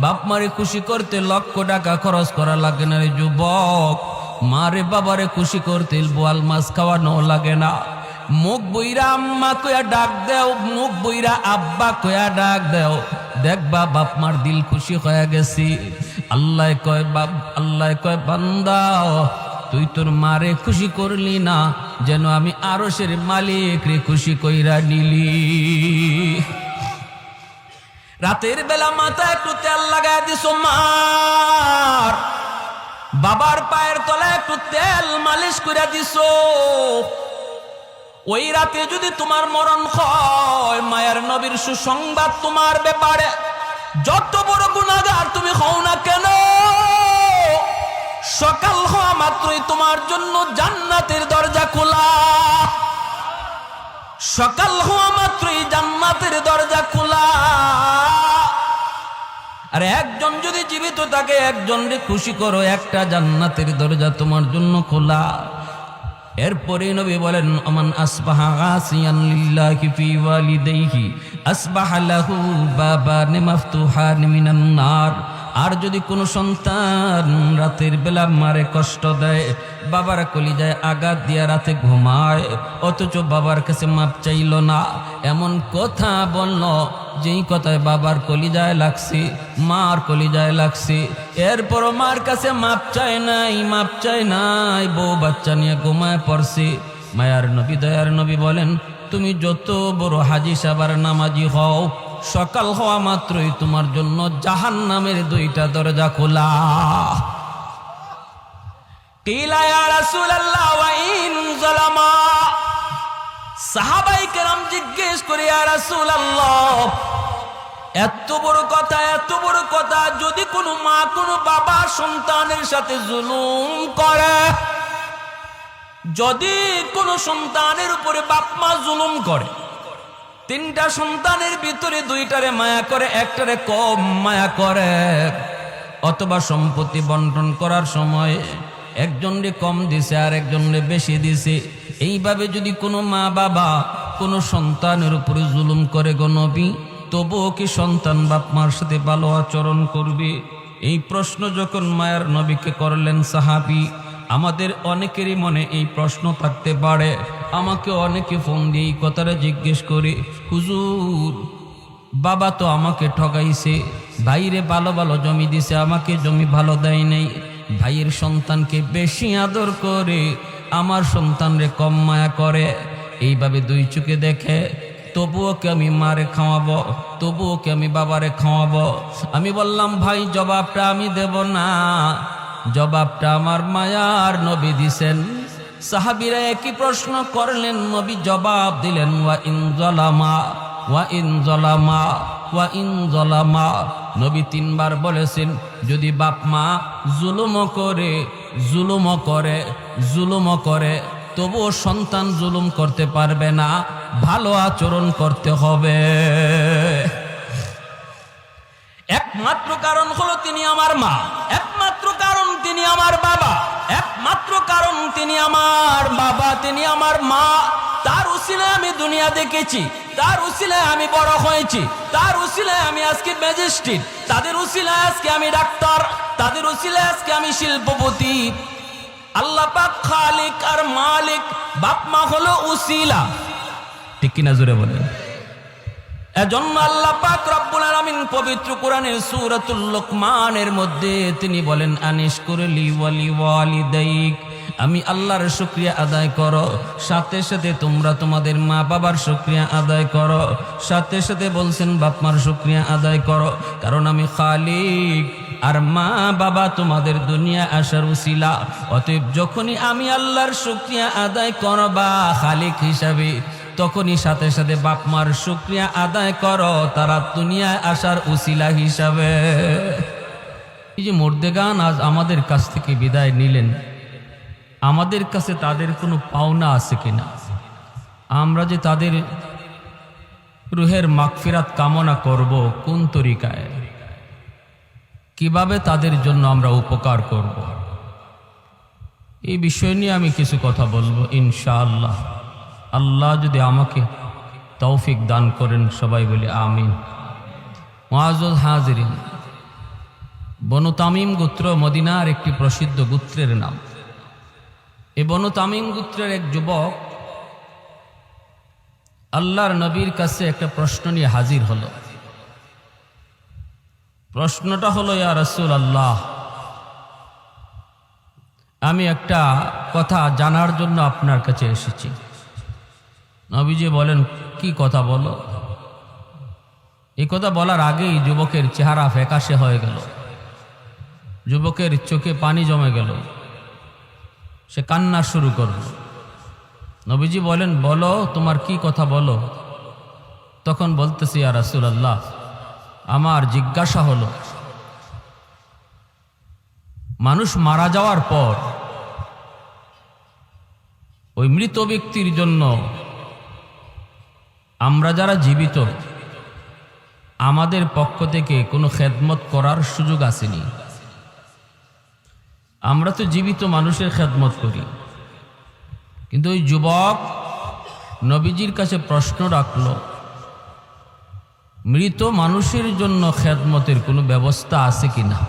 বাপ মারে খুশি করতে লক্ষ টাকা খরচ করা লাগে না রে যুবক। মারে বাবারে খুশি করতে বোয়াল মাছ খাওয়ানো লাগে না। মুখ বইরা আম্মা কয়া ডাক দেও, মুখ বইরা আব্বা কয়া ডাক দেও, দেখবা বাপ মার দিল খুশি হয়ে গেছি। আল্লাহ কয় বান্দা তুই তোর মারে খুশি করলি না, যেন আমি আরশের মালিক রে খুশি কইরা নিলি। রাতের বেলা মাথায় একটু তেল লাগায় দিছো মার, বাবার পায়ের তলায় একটু তেল মালিশ কইরা দিছো। ওই রাতে যদি তোমার মরণ হয়, মায়ের নবীর সুসংবাদ তোমার ব্যাপারে, যত বড় গুনাহগার তুমি হও না কেন, সকাল হওয়া মাত্রই তোমার জন্য জান্নাতের দরজা খোলা। সকাল হওয়া মাত্রই জান্নাতের দরজা খোলা। আর একজন যদি জীবিত থাকে, একজনকে খুশি করো, একটা জান্নাতের দরজা তোমার জন্য খোলা। এরপরে নবী বলেন আমান আসবাহা গাসিয়ান লিল্লাহি ফি ওয়ালিদাইহি আসবাহা লাহু বাবান মাফতুহান মিনান নার। আর যদি কোনো সন্তান রাতের বেলা মারে কষ্ট দেয়, বাবার কলিজায় আঘাত দিয়া রাতে ঘুমায়, অথচ বাবার কাছে মাপ চাইল না, এমন কথা বলল যেই কথায় বাবার কলিজায় লাগছে, মার কলিজায় লাগছে, এরপরও মার কাছে মাপ চায় নাই, বউ বাচ্চা নিয়ে ঘুমায় পড়ছে। মায়ার নবী দয়ার নবী বলেন, তুমি যত বড় হাজি সাবার নামাজি হও, সকাল হওয়া মাত্রই তোমার জন্য জাহান্নামের দুইটা দরজা খোলা। কিলা ইয়া রাসূলুল্লাহ ওয়া ইন যালামা। সাহাবায়ে কেরাম জিজ্ঞেস করে, ইয়া রাসূলুল্লাহ এত বড় কথা, যদি কোনো মা কোনো বাবা সন্তানের সাথে জুলুম করে, যদি কোনো সন্তানের উপরে বাপ মা জুলুম করে, তিনটা সন্তানের ভিতরে দুইটারে মায়া করে, একটারে কম মায়া করে, অথবা সম্পত্তি বন্টন করার সময় একজনরে কম দিছে আর একজনরে বেশি দিছে, এইভাবে যদি কোনো মা বাবা কোনো সন্তানের উপরে জুলুম করে গো নবী, তবুও কি সন্তান বাপ মার সাথে ভালো আচরণ করবে? এই প্রশ্ন যখন মায়ের নবীকে করলেন সাহাবী, আমাদের অনেকেরই মনে এই প্রশ্ন থাকতে পারে। আমাকে অনেকে ফোন দিয়ে এই কথাটা জিজ্ঞেস করে, হুজুর বাবা তো আমাকে ঠকাইছে, ভাইরে ভালো ভালো জমি দিছে, আমাকে জমি ভালো দেয় নাই, ভাইয়ের সন্তানকে বেশি আদর করে, আমার সন্তানরে কম মায়া করে, এইভাবে দুই চোখে দেখে, তবুও কি আমি মারে খাওয়াবো, তবুও কি আমি বাবারে খাওয়াবো? আমি বললাম, ভাই জবাবটা আমি দেব না, জবাবটা আমার মায়ার নবী দিছেন। সাহাবীরা একই প্রশ্ন করলেন, নবী জবাব দিলেন, ওয়া ইন যালামা ওয়া ইন যালামা ওয়া ইন যালামা। নবী তিনবার বলেছেন, যদি বাপ মা জুলুম করে তবুও সন্তান জুলুম করতে পারবে না, ভালো আচরণ করতে হবে। একমাত্র কারণ হলো তিনি আমার মা, একমাত্র কারণ তিনি আমার বাবা, একমাত্র কারণ তিনি আমার বাবা, তিনি আমার মা। তার উসিলায় আমি দুনিয়া দেখেছি, তার উসিলায় আমি বড় হয়েছি, তার উসিলায় আমি আজকে ম্যাজিস্ট্রেট, তাদের উসিলায় আজকে আমি ডাক্তার, তাদের উসিলায় আজকে আমি শিল্পপতি। আল্লাহ পাক খালিক আর মালিক, বাপ মা হলো উসিলা, ঠিক কিনা জোরে বলেন? এজন্য আল্লাহ পাক রব্বুল আলামিন পবিত্র কোরআনের সূরাতুল লুকমানের মধ্যে তিনি বলেন, আনিশকুরলি ওয়ালি ওয়ালিদাইক, আমি আল্লাহর শুকরিয়া আদায় করো, সাথে সাথে তোমরা তোমাদের মা বাবার শুকরিয়া আদায় করো, সাথে সাথে বলছেন বাপ মার শুকরিয়া আদায় করো, কারণ আমি খালিক আর মা বাবা তোমাদের দুনিয়া আসার উসিলা। অতএব যখনই আমি আল্লাহর শুকরিয়া আদায় করবা খালিক হিসাবে, তখনই সাথে সাথে বাপ মার শুকরিয়া আদায় করো তারা দুনিয়ায় আসার উসিলা হিসাবে। এই যে মুর্দেগান আজ আমাদের কাছ থেকে বিদায় নিলেন, আমাদের কাছে তাদের কোনো পাওনা আছে কিনা? আমরা যে তাদের রুহের মাগফিরাত কামনা করব, কোন তরিকায়, কিভাবে তাদের জন্য আমরা উপকার করব, এই বিষয় নিয়ে আমি কিছু কথা বলবো ইনশাআল্লাহ। আল্লাহ যদি আমাকে তৌফিক দান করেন, সবাই বলি আমিন। মুআজ্জাজ হাজিরিন, বনু তামিম গোত্র মদিনার একটি প্রসিদ্ধ গোত্রের নাম। এই বনু তামিম গোত্রের এক যুবক আল্লাহর নবীর কাছে একটা প্রশ্ন নিয়ে হাজির হলো। প্রশ্নটা হলো, ইয়া রাসূলুল্লাহ, আমি একটা কথা জানার জন্য আপনার কাছে এসেছি। নবীজি বলেন, কি কথা বলো? এই কথা বলার আগেই যুবকের চেহারা ফ্যাকাশে হয়ে গেল, যুবকের চোখে পানি জমে গেল, সে কান্না শুরু করল। নবীজি বলেন, বলো তোমার কি কথা বলো। তখন বলতেছি, ইয়া রাসূলুল্লাহ, আমার জিজ্ঞাসা হলো, মানুষ মারা যাওয়ার পর ওই মৃত ব্যক্তির জন্য আমরা যারা জীবিত, আমাদের পক্ষ থেকে কোনো খেদমত করার সুযোগ আসেনি। আমরা তো জীবিত মানুষের খেদমত করি, কিন্তু ওই যুবক নবীজির কাছে প্রশ্ন রাখলো, মৃত মানুষের জন্য খেদমতের কোনো ব্যবস্থা আছে কিনা।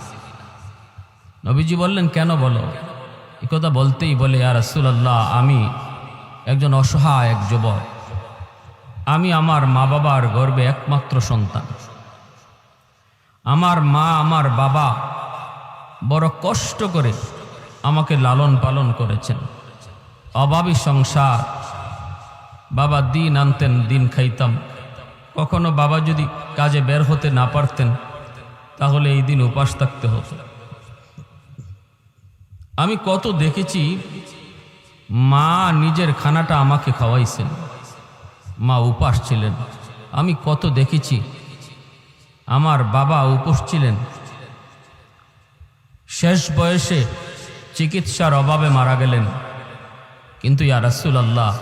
নবীজি বললেন, কেন বলো? এই কথা বলতেই বলে, ইয়া রাসূলুল্লাহ, আমি একজন অসহায় এক যুবক, আমি আমার মা বাবার গর্ভে একমাত্র সন্তান। আমার মা আমার বাবা বড় কষ্ট করে আমাকে লালন পালন করেছেন, অভাবী সংসার। বাবা দিন আনতেন, দিন খাইতাম। কখনো বাবা যদি কাজে বের হতে না পারতেন, তাহলে এই দিন উপাস থাকতে হতো। আমি কত দেখেছি, মা নিজের খানাটা আমাকে খাওয়াইছেন, মা উপাস ছিলেন। আমি কত দেখেছি আমার বাবা উপোস ছিলেন, শেষ বয়সে চিকিৎসার অভাবে মারা গেলেন। কিন্তু ইয়া রাসূলুল্লাহ,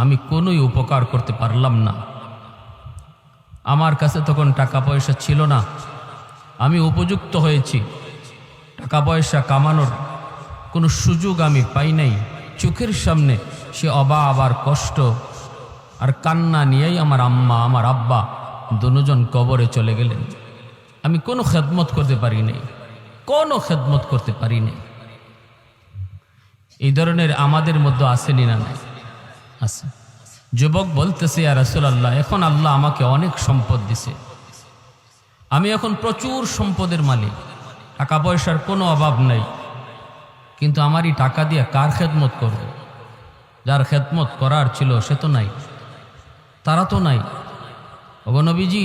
আমি কোনোই উপকার করতে পারলাম না। আমার কাছে তখন টাকা পয়সা ছিল না, আমি উপযুক্ত হয়েছি, টাকা পয়সা কামানোর কোনো সুযোগ আমি পাই নাই। চোখের সামনে সে অভাব আর কষ্ট আর কান্না নিয়েই আমার আম্মা আমার আব্বা দুজন কবরে চলে গেলেন। আমি কোনো খেদমত করতে পারি নাই, কোনো খেদমত করতে পারি নাই। এই ধরনের আমাদের মধ্যে আসেনি না? নাই, আছে। যুবক বলতেছে, ইয়া রাসূলুল্লাহ, এখন আল্লাহ আমাকে অনেক সম্পদ দিছে, আমি এখন প্রচুর সম্পদের মালিক, টাকা পয়সার কোনো অভাব নাই, কিন্তু আমারই টাকা দিয়ে কার খেদমত করব? যার খেদমত করার ছিল সে তো নাই, তারা তো নাই। ওগো নবীজি,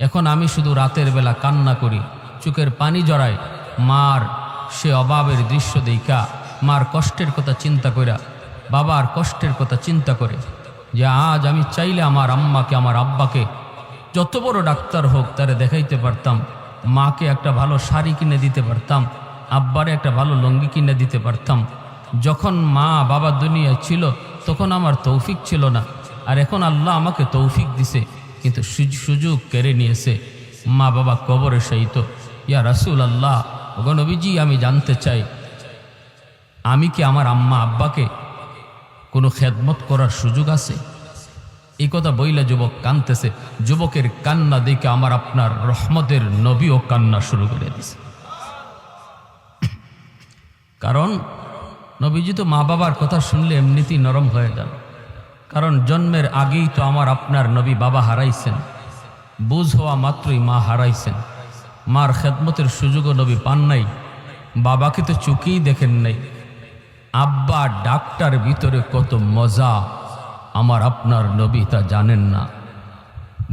এখন আমি শুধু রাতের বেলা কান্না করি, চোখের পানি জড়াই, মার সে অভাবের দৃশ্য দেইখা, মার কষ্টের কথা চিন্তা কইরা, বাবার কষ্টের কথা চিন্তা করে, যে আজ আমি চাইলে আমার আম্মাকে আমার আব্বাকে যত বড় ডাক্তার হোক তারে দেখাইতে পারতাম, মাকে একটা ভালো শাড়ি কিনে দিতে পারতাম, আব্বারে একটা ভালো লুঙ্গি কিনে দিতে পারতাম। যখন মা বাবা দুনিয়ায় ছিল তখন আমার তৌফিক ছিল না, আর এখন আল্লাহ আমাকে তৌফিক দিছে, কিন্তু সুযোগ কেড়ে নিয়েছে, মা বাবা কবরে শায়িত। ইয়া রাসূলুল্লাহ, ওগো নবীজি, আমি জানতে চাই, আমি কি আমার আম্মা আব্বাকে কোনো খেদমত করার সুযোগ আছে? এই কথা বইলা যুবক কানতেছে। যুবকের কান্না দেখে আমার আপনার রহমতের নবীও কান্না শুরু করে দিছে। কারণ নবীজি তো মা বাবার কথা শুনলে এমনিতেই নরম হয়ে যান। কারণ জন্মের আগেই তো আমার আপনার নবী বাবা হারাইছেন, বুঝ হওয়া মাত্রই মা হারাইছেন, মার খেদমতের সুযোগও নবী পান নাই, বাবাকে তো চোখেই দেখেন নাই। আব্বা ডাক্তার ভিতরে কত মজা আমার আপনার নবী তা জানেন না।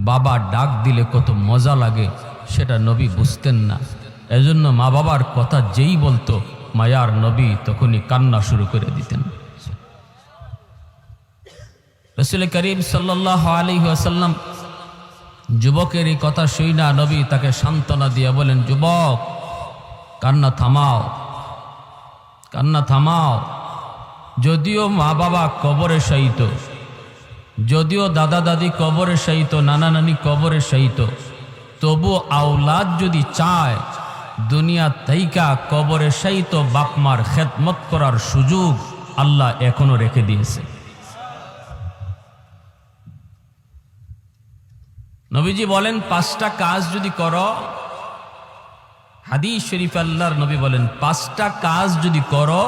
বাবা ডাক দিলে কত মজা লাগে সেটা নবী বুঝতেন না। এজন্য মা বাবার কথা যেই বলতো মায়ার নবী তখনই কান্না শুরু করে দিতেন। রাসূল করিম সাল্লাল্লাহু আলাইহি ওয়াসাল্লাম যুবকের এই কথা শুইনা নবী তাকে সান্ত্বনা দিয়ে বলেন, যুবক, কান্না থামাও, কান্না থামাও। যদিও মা বাবা কবরে শায়িত, যদিও দাদা দাদি কবরে শায়িত, নানা নানি কবরে শায়িত, তবু আওলাদ যদি চায় দুনিয়া তাইকা কবরে শায়িত বাপ মার খেদমত করার সুযোগ আল্লাহ এখনো রেখে দিয়েছে। নবীজি বলেন, 5টা কাজ যদি করো হাদিস শরীফ আল্লাহর নবী বলেন, 5টা কাজ যদি করো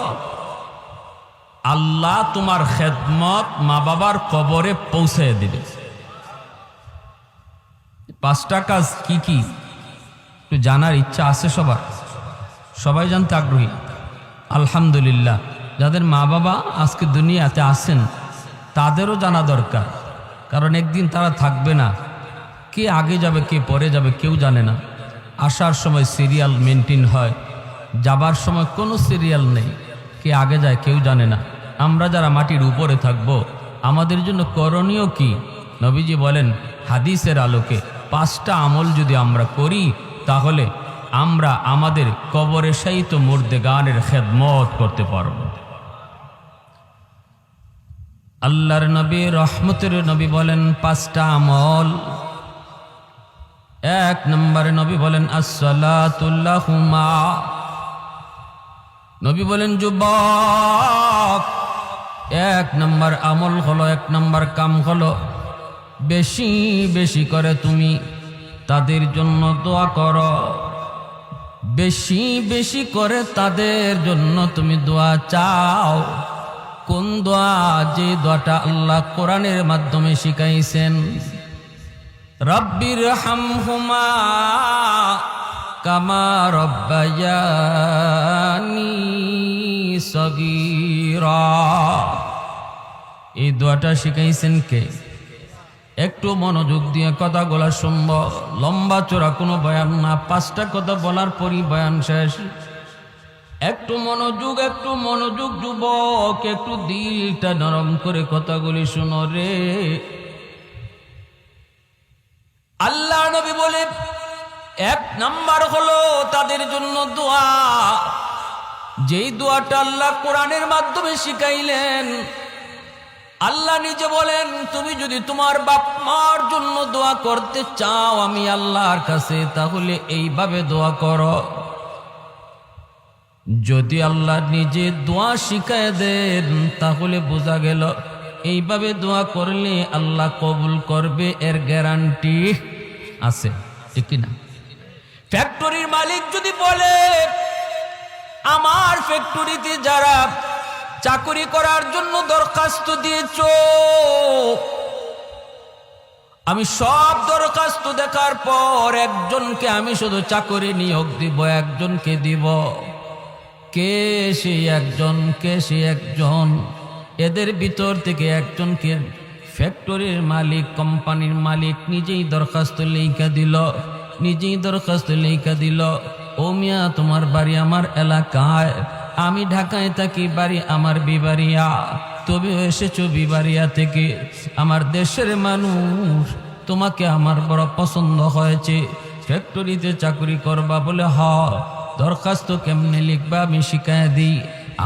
আল্লাহ তোমার খেদমত মা বাবার কবরে পৌঁছে দিবে। 5টা কাজ কি কি একটু জানার ইচ্ছা আছে সবার? সবাই জানতে আগ্রহী? আলহামদুলিল্লাহ, যাদের মা বাবা আজকে দুনিয়াতে আছেন তাদেরও জানা দরকার, কারণ একদিন তারা থাকবে না। কে আগে যাবে কে পরে যাবে কেউ জানে না। আসার সময় সিরিয়াল মেনটেন হয়, যাবার সময় কোনো সিরিয়াল নেই, কে আগে যায় কেউ জানে না। আমরা যারা মাটির উপরে থাকব আমাদের জন্য করণীয় কি? নবীজি বলেন হাদিসের আলোকে 5টা আমল যদি আমরা করি তাহলে আমরা আমাদের কবরে শায়িত মুর্দেগানের খেদমত করতে পারব। আল্লাহর নবী রহমতের নবী বলেন 5টা আমল। 1 নম্বরে নবী বলেন আসসালাতু লাহুমা। নবী বলেন যুবক, 1 নম্বর আমল হলো, 1 নম্বর কাম হলো বেশি বেশি করে তুমি তাদের জন্য দোয়া করো। বেশি বেশি করে তাদের জন্য তুমি দোয়া চাও। কোন দোয়া? যে দোয়াটা আল্লাহ কোরআনের মাধ্যমে শিখাইছেন, রব্বির হামহুমা কামা রব্বায়ানি সগীরা। এই দোয়াটা শিখাইছেন কে? একটু মনোযোগ দিয়ে কথাগুলা শুনব। লম্বা চোরা কোনো বয়ান না, 5টা কথা বলার পরই বয়ান শেষ। একটু মনোযোগ যুবক, একটু দিলটা নরম করে কথাগুলি শুনো রে। আল্লাহ নবী বলে 1 নাম্বার হলো তাদের জন্য দোয়া। যেই দোয়াটা আল্লাহ কোরআনের মাধ্যমে শিখাইলেন। আল্লাহ নিজে বলেন তুমি যদি তোমার বাপ মার জন্য দোয়া করতে চাও আমি আল্লাহর কাছে, তাহলে এইভাবে দোয়া করো। যদি আল্লাহ নিজে দোয়া শিখায় দেন তাহলে বোঝা গেল এইভাবে দোয়া করলে আল্লাহ কবুল করবে, এর গ্যারান্টি আছে, ঠিক না? ফ্যাক্টরির মালিক যদি বলে আমার ফ্যাক্টরিতে যারা চাকরি করার জন্য দরখাস্ত দিয়েছো, আমি সব দরখাস্ত দেখার পর একজনকে আমি শুধু চাকরি নিয়োগ দিব, একজনকে দিব। কে সেই একজন? এদের ভিতর থেকে একজনকে ফ্যাক্টরির মালিক, কোম্পানির মালিক নিজেই দরখাস্ত লেখা দিল। ও মিয়া, তোমার বাড়ি আমার এলাকায়, আমি ঢাকায় থাকি, বাড়ি আমার বিবাড়িয়া, তবে এসেছো বিবাড়িয়া থেকে। আমার দেশের মানুষ, তোমাকে আমার বড় পছন্দ হয়েছে, ফ্যাক্টরিতে চাকরি করবা বলে। দরখাস্ত কেমনে লিখবা আমি শিখায় দিই।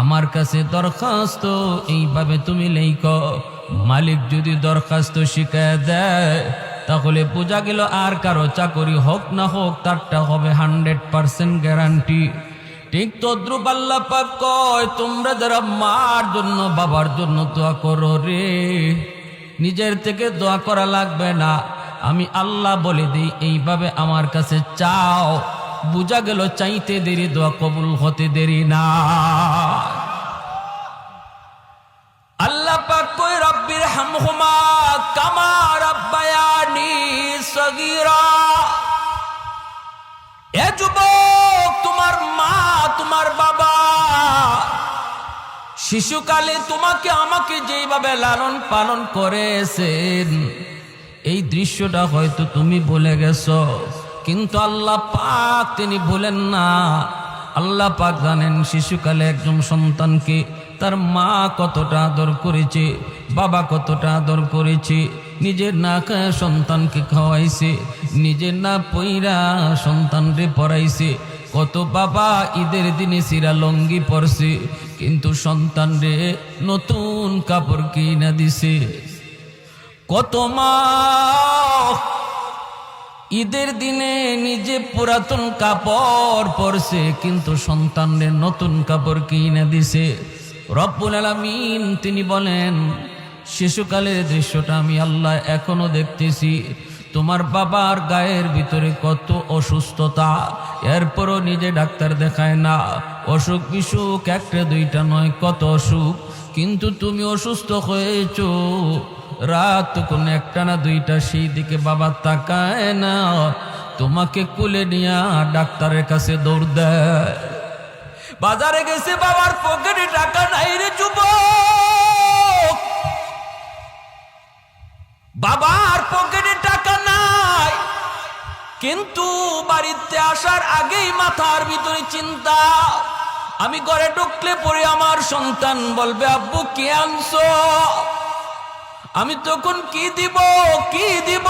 আমার কাছে দরখাস্ত এইভাবে তুমি লেখো। মালিক যদি দরখাস্ত শিখায় দেয় তাহলে বোঝা গেল আর কারো চাকরি হোক না হোক তারটা হবে 100% গ্যারান্টি। ঠিক তদ্রুপ আল্লাহ পাক কয় তোমরা যারা মার জন্য বাবার জন্য দোয়া করো রে, নিজের থেকে দোয়া করা লাগবে না, আমি আল্লাহ বলে দিই এইভাবে আমার কাছে চাও। বুঝা গেল চাইতে দেরি দোয়া কবুল হতে দেরি না। আল্লাহ পাক কয় রব্বির হামহুমা কামা রাব্বায়ানি সগীরা। এ যুবক, তোমার মা তোমার বাবা শিশুকালে তোমাকে আমাকে যেইভাবে লালন পালন করেছেন, এই দৃশ্যটা হয়তো তুমি ভুলে গেছো, কিন্তু আল্লাহ পাক তিনি ভুলেন না। আল্লাহ পাক জানেন শিশুকালে একজন সন্তানকে তার মা কতটা আদর করেছে, বাবা কতটা আদর করেছে। নিজের না খায় সন্তানকে খাওয়াইছে, নিজের না পইরা সন্তানরে পড়াইছে। কত বাবা ঈদের দিনে সিরা লঙ্গি পরছে, কিন্তু সন্তানরে নতুন কাপড় কিনা দিছে। কত মা ঈদের দিনে নিজে পুরাতন কাপড় পরছে, কিন্তু সন্তানদের নতুন কাপড় কিনে দিছে। রব্বুল আলামিন তিনি বলেন শিশুকালের দৃশ্যটা আমি আল্লাহ এখনো দেখতেছি। তোমার বাবার গায়ের ভিতরে কত অসুস্থতা, এরপরও নিজে ডাক্তার দেখায় না। অসুখ বিসুখ একটা দুইটা নয়, কত অসুখ, কিন্তু তুমি অসুস্থ হয়েছো। রাত কোন একটা না দুইটা, সেই দিকে বাবা তাকায় না। তোমাকে কুলে নিয়ে ডাক্তারের কাছে দৌড় দেয়। বাজারে গেছে, বাবার পকেটে টাকা নাই রে যুবক, বাবার পকেটে টাকা নাই। কিন্তু বাড়িতে আসার আগেই মাথার ভিতরে চিন্তা, আমি ঘরে ঢুকলে পরে আমার সন্তান বলবে আব্বু কি আনছো, আমি তখন কি দিব কি দিব।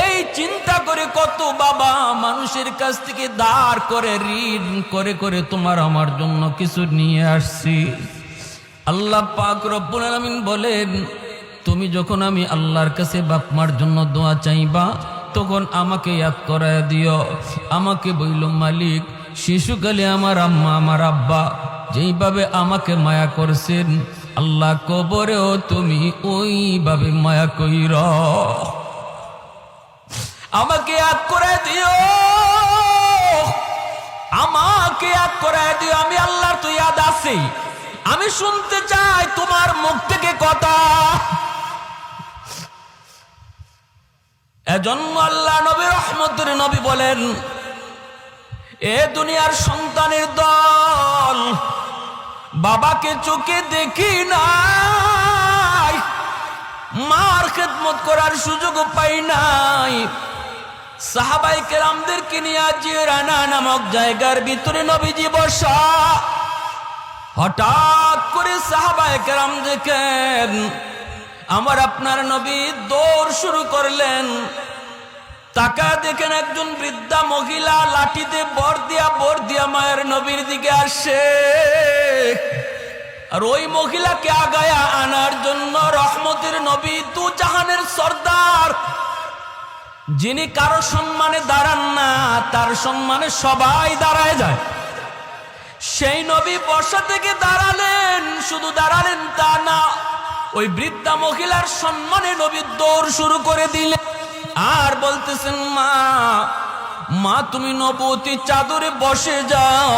এই চিন্তা করে কত বাবা মানুষের কাছ থেকে ধার করে ঋণ করে করে তোমার আমার জন্য কিছু নিয়ে আসছি। আল্লাহ পাক রব্বুল আলামিন বলেন, তুমি যখন আমি আল্লাহর কাছে বাপ মার জন্য দোয়া চাইবা, তখন আমাকে ইয়াদ করায় দিও। আমাকে বইল মালিক, শিশুকালে আমার আম্মা আমার আব্বা যেইভাবে আমাকে মায়া করছেন, আল্লাহ কবরেও তুমি ওইভাবে মায়া কইর। আমাকে ইয়াদ করে দিও, আমাকে ইয়াদ করে দিও। আমি আল্লাহর তো ইয়াদ আছি, আমি শুনতে চাই তোমার মুখ থেকে কথা। এজন্য আল্লাহ নবী রহমতের নবী বলেন, এ দুনিয়ার সন্তানের দল, বাবাকে চোখে দেখি নাই, মার খেদমত করার সুযোগ পাই নাই। সাহাবায়ে কেরামদেরকে নিয়ে জিরানা নামক জায়গার ভিতরে নবীজি বসা। হঠাৎ করে সাহাবায়ে কেরাম দেখেন আমার আপনার নবী দৌড় শুরু করলেন। তাকা দেখেন একজন বৃদ্ধা মহিলা লাঠিতে বর দিয়া মায়ের নবীর দিকে আসে। আর ওই মহিলাকে আগায়া আনার জন্য রহমতের নবী, দু জাহানের সর্দার, যিনি কারো সম্মানে দাঁড়ান না, তার সম্মানে সবাই দাঁড়ায় যায়, সেই নবী বসা থেকে দাঁড়ালেন। শুধু দাঁড়ালেন তা না, ওই বৃদ্ধা মহিলার সম্মানে নবী দৌড় শুরু করে দিলেন। আর বলতেছেন, মা মা তুমি নবুয়তি চাদরে বসে যাও।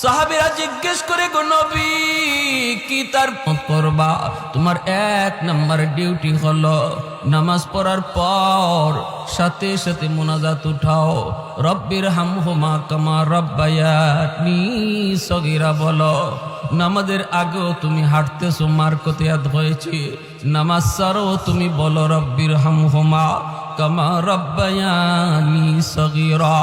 সাহাবীরা জিজ্ঞেস করে, গো নবী কি তার করবা? তোমার এক নাম্বার ডিউটি হলো নামাজ পড়ার পর সাথে সাথে মুনাজাত উঠাও, রব্বির হামহুমা কামা রাব্বায়ানি সগীরা বলো। নামাজের আগেও তুমি হাঁটতেছো, মার কতিয়াত হয়েছে, নামাজ ছাড়ো তুমি বলো রব্বির হামহুমা কামা রাব্বায়ানি সগীরা।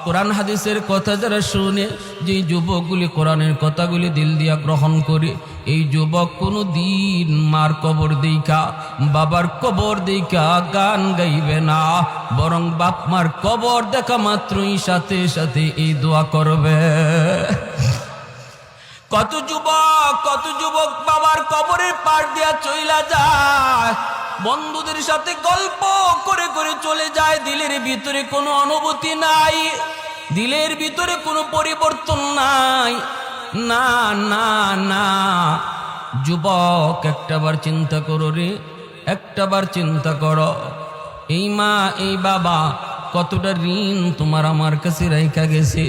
কোরআন হাদিসের কথা যারা শুনে, যে যুবকগুলি কোরআনের কথাগুলি দিল দিয়া গ্রহণ করে, এই যুবক কোনো দিন মার কবর দেখা বাবার কবর দেখা গান গাইবে না, বরং বাপ মার কবর দেখা মাত্রই সাথে সাথে এই দোয়া করবে। কত যুবক বাবার কবরের পার দিয়া চইলা যায়, বন্ধুদের সাথে গল্প করে করে চলে যায়, দিলের ভিতরে কোনো অনুভূতি নাই, দিলের ভিতরে কোনো পরিবর্তন নাই। না না না যুবক, একটাবার চিন্তা করো রে, একটাবার চিন্তা করো, এই মা এই বাবা কতটা ঋণ তোমার আমার কাছে রাইখা গেছে।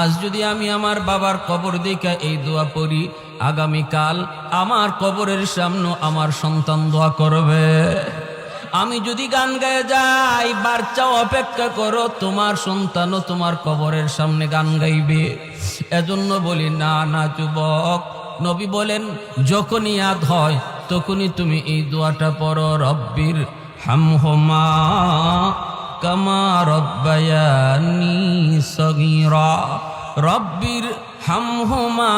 আজ যদি আমি আমার বাবার কবর দেখা এই দোয়া পড়ি, আগামীকাল আমার কবরের সামনে আমার সন্তান দোয়া করবে। আমি যদি গান গায়ে যাই, বাচ্চাও অপেক্ষা করো, তোমার সন্তানও তোমার কবরের সামনে গান গাইবে। এজন্য বলি, না না যুবক, নবী বলেন যখনই ইয়াদ হয় তখনই তুমি এই দোয়াটা পড়ো, রব্বির হামহুমা কামা রাব্বায়ানি সগীরা, রব্বির হামহুমা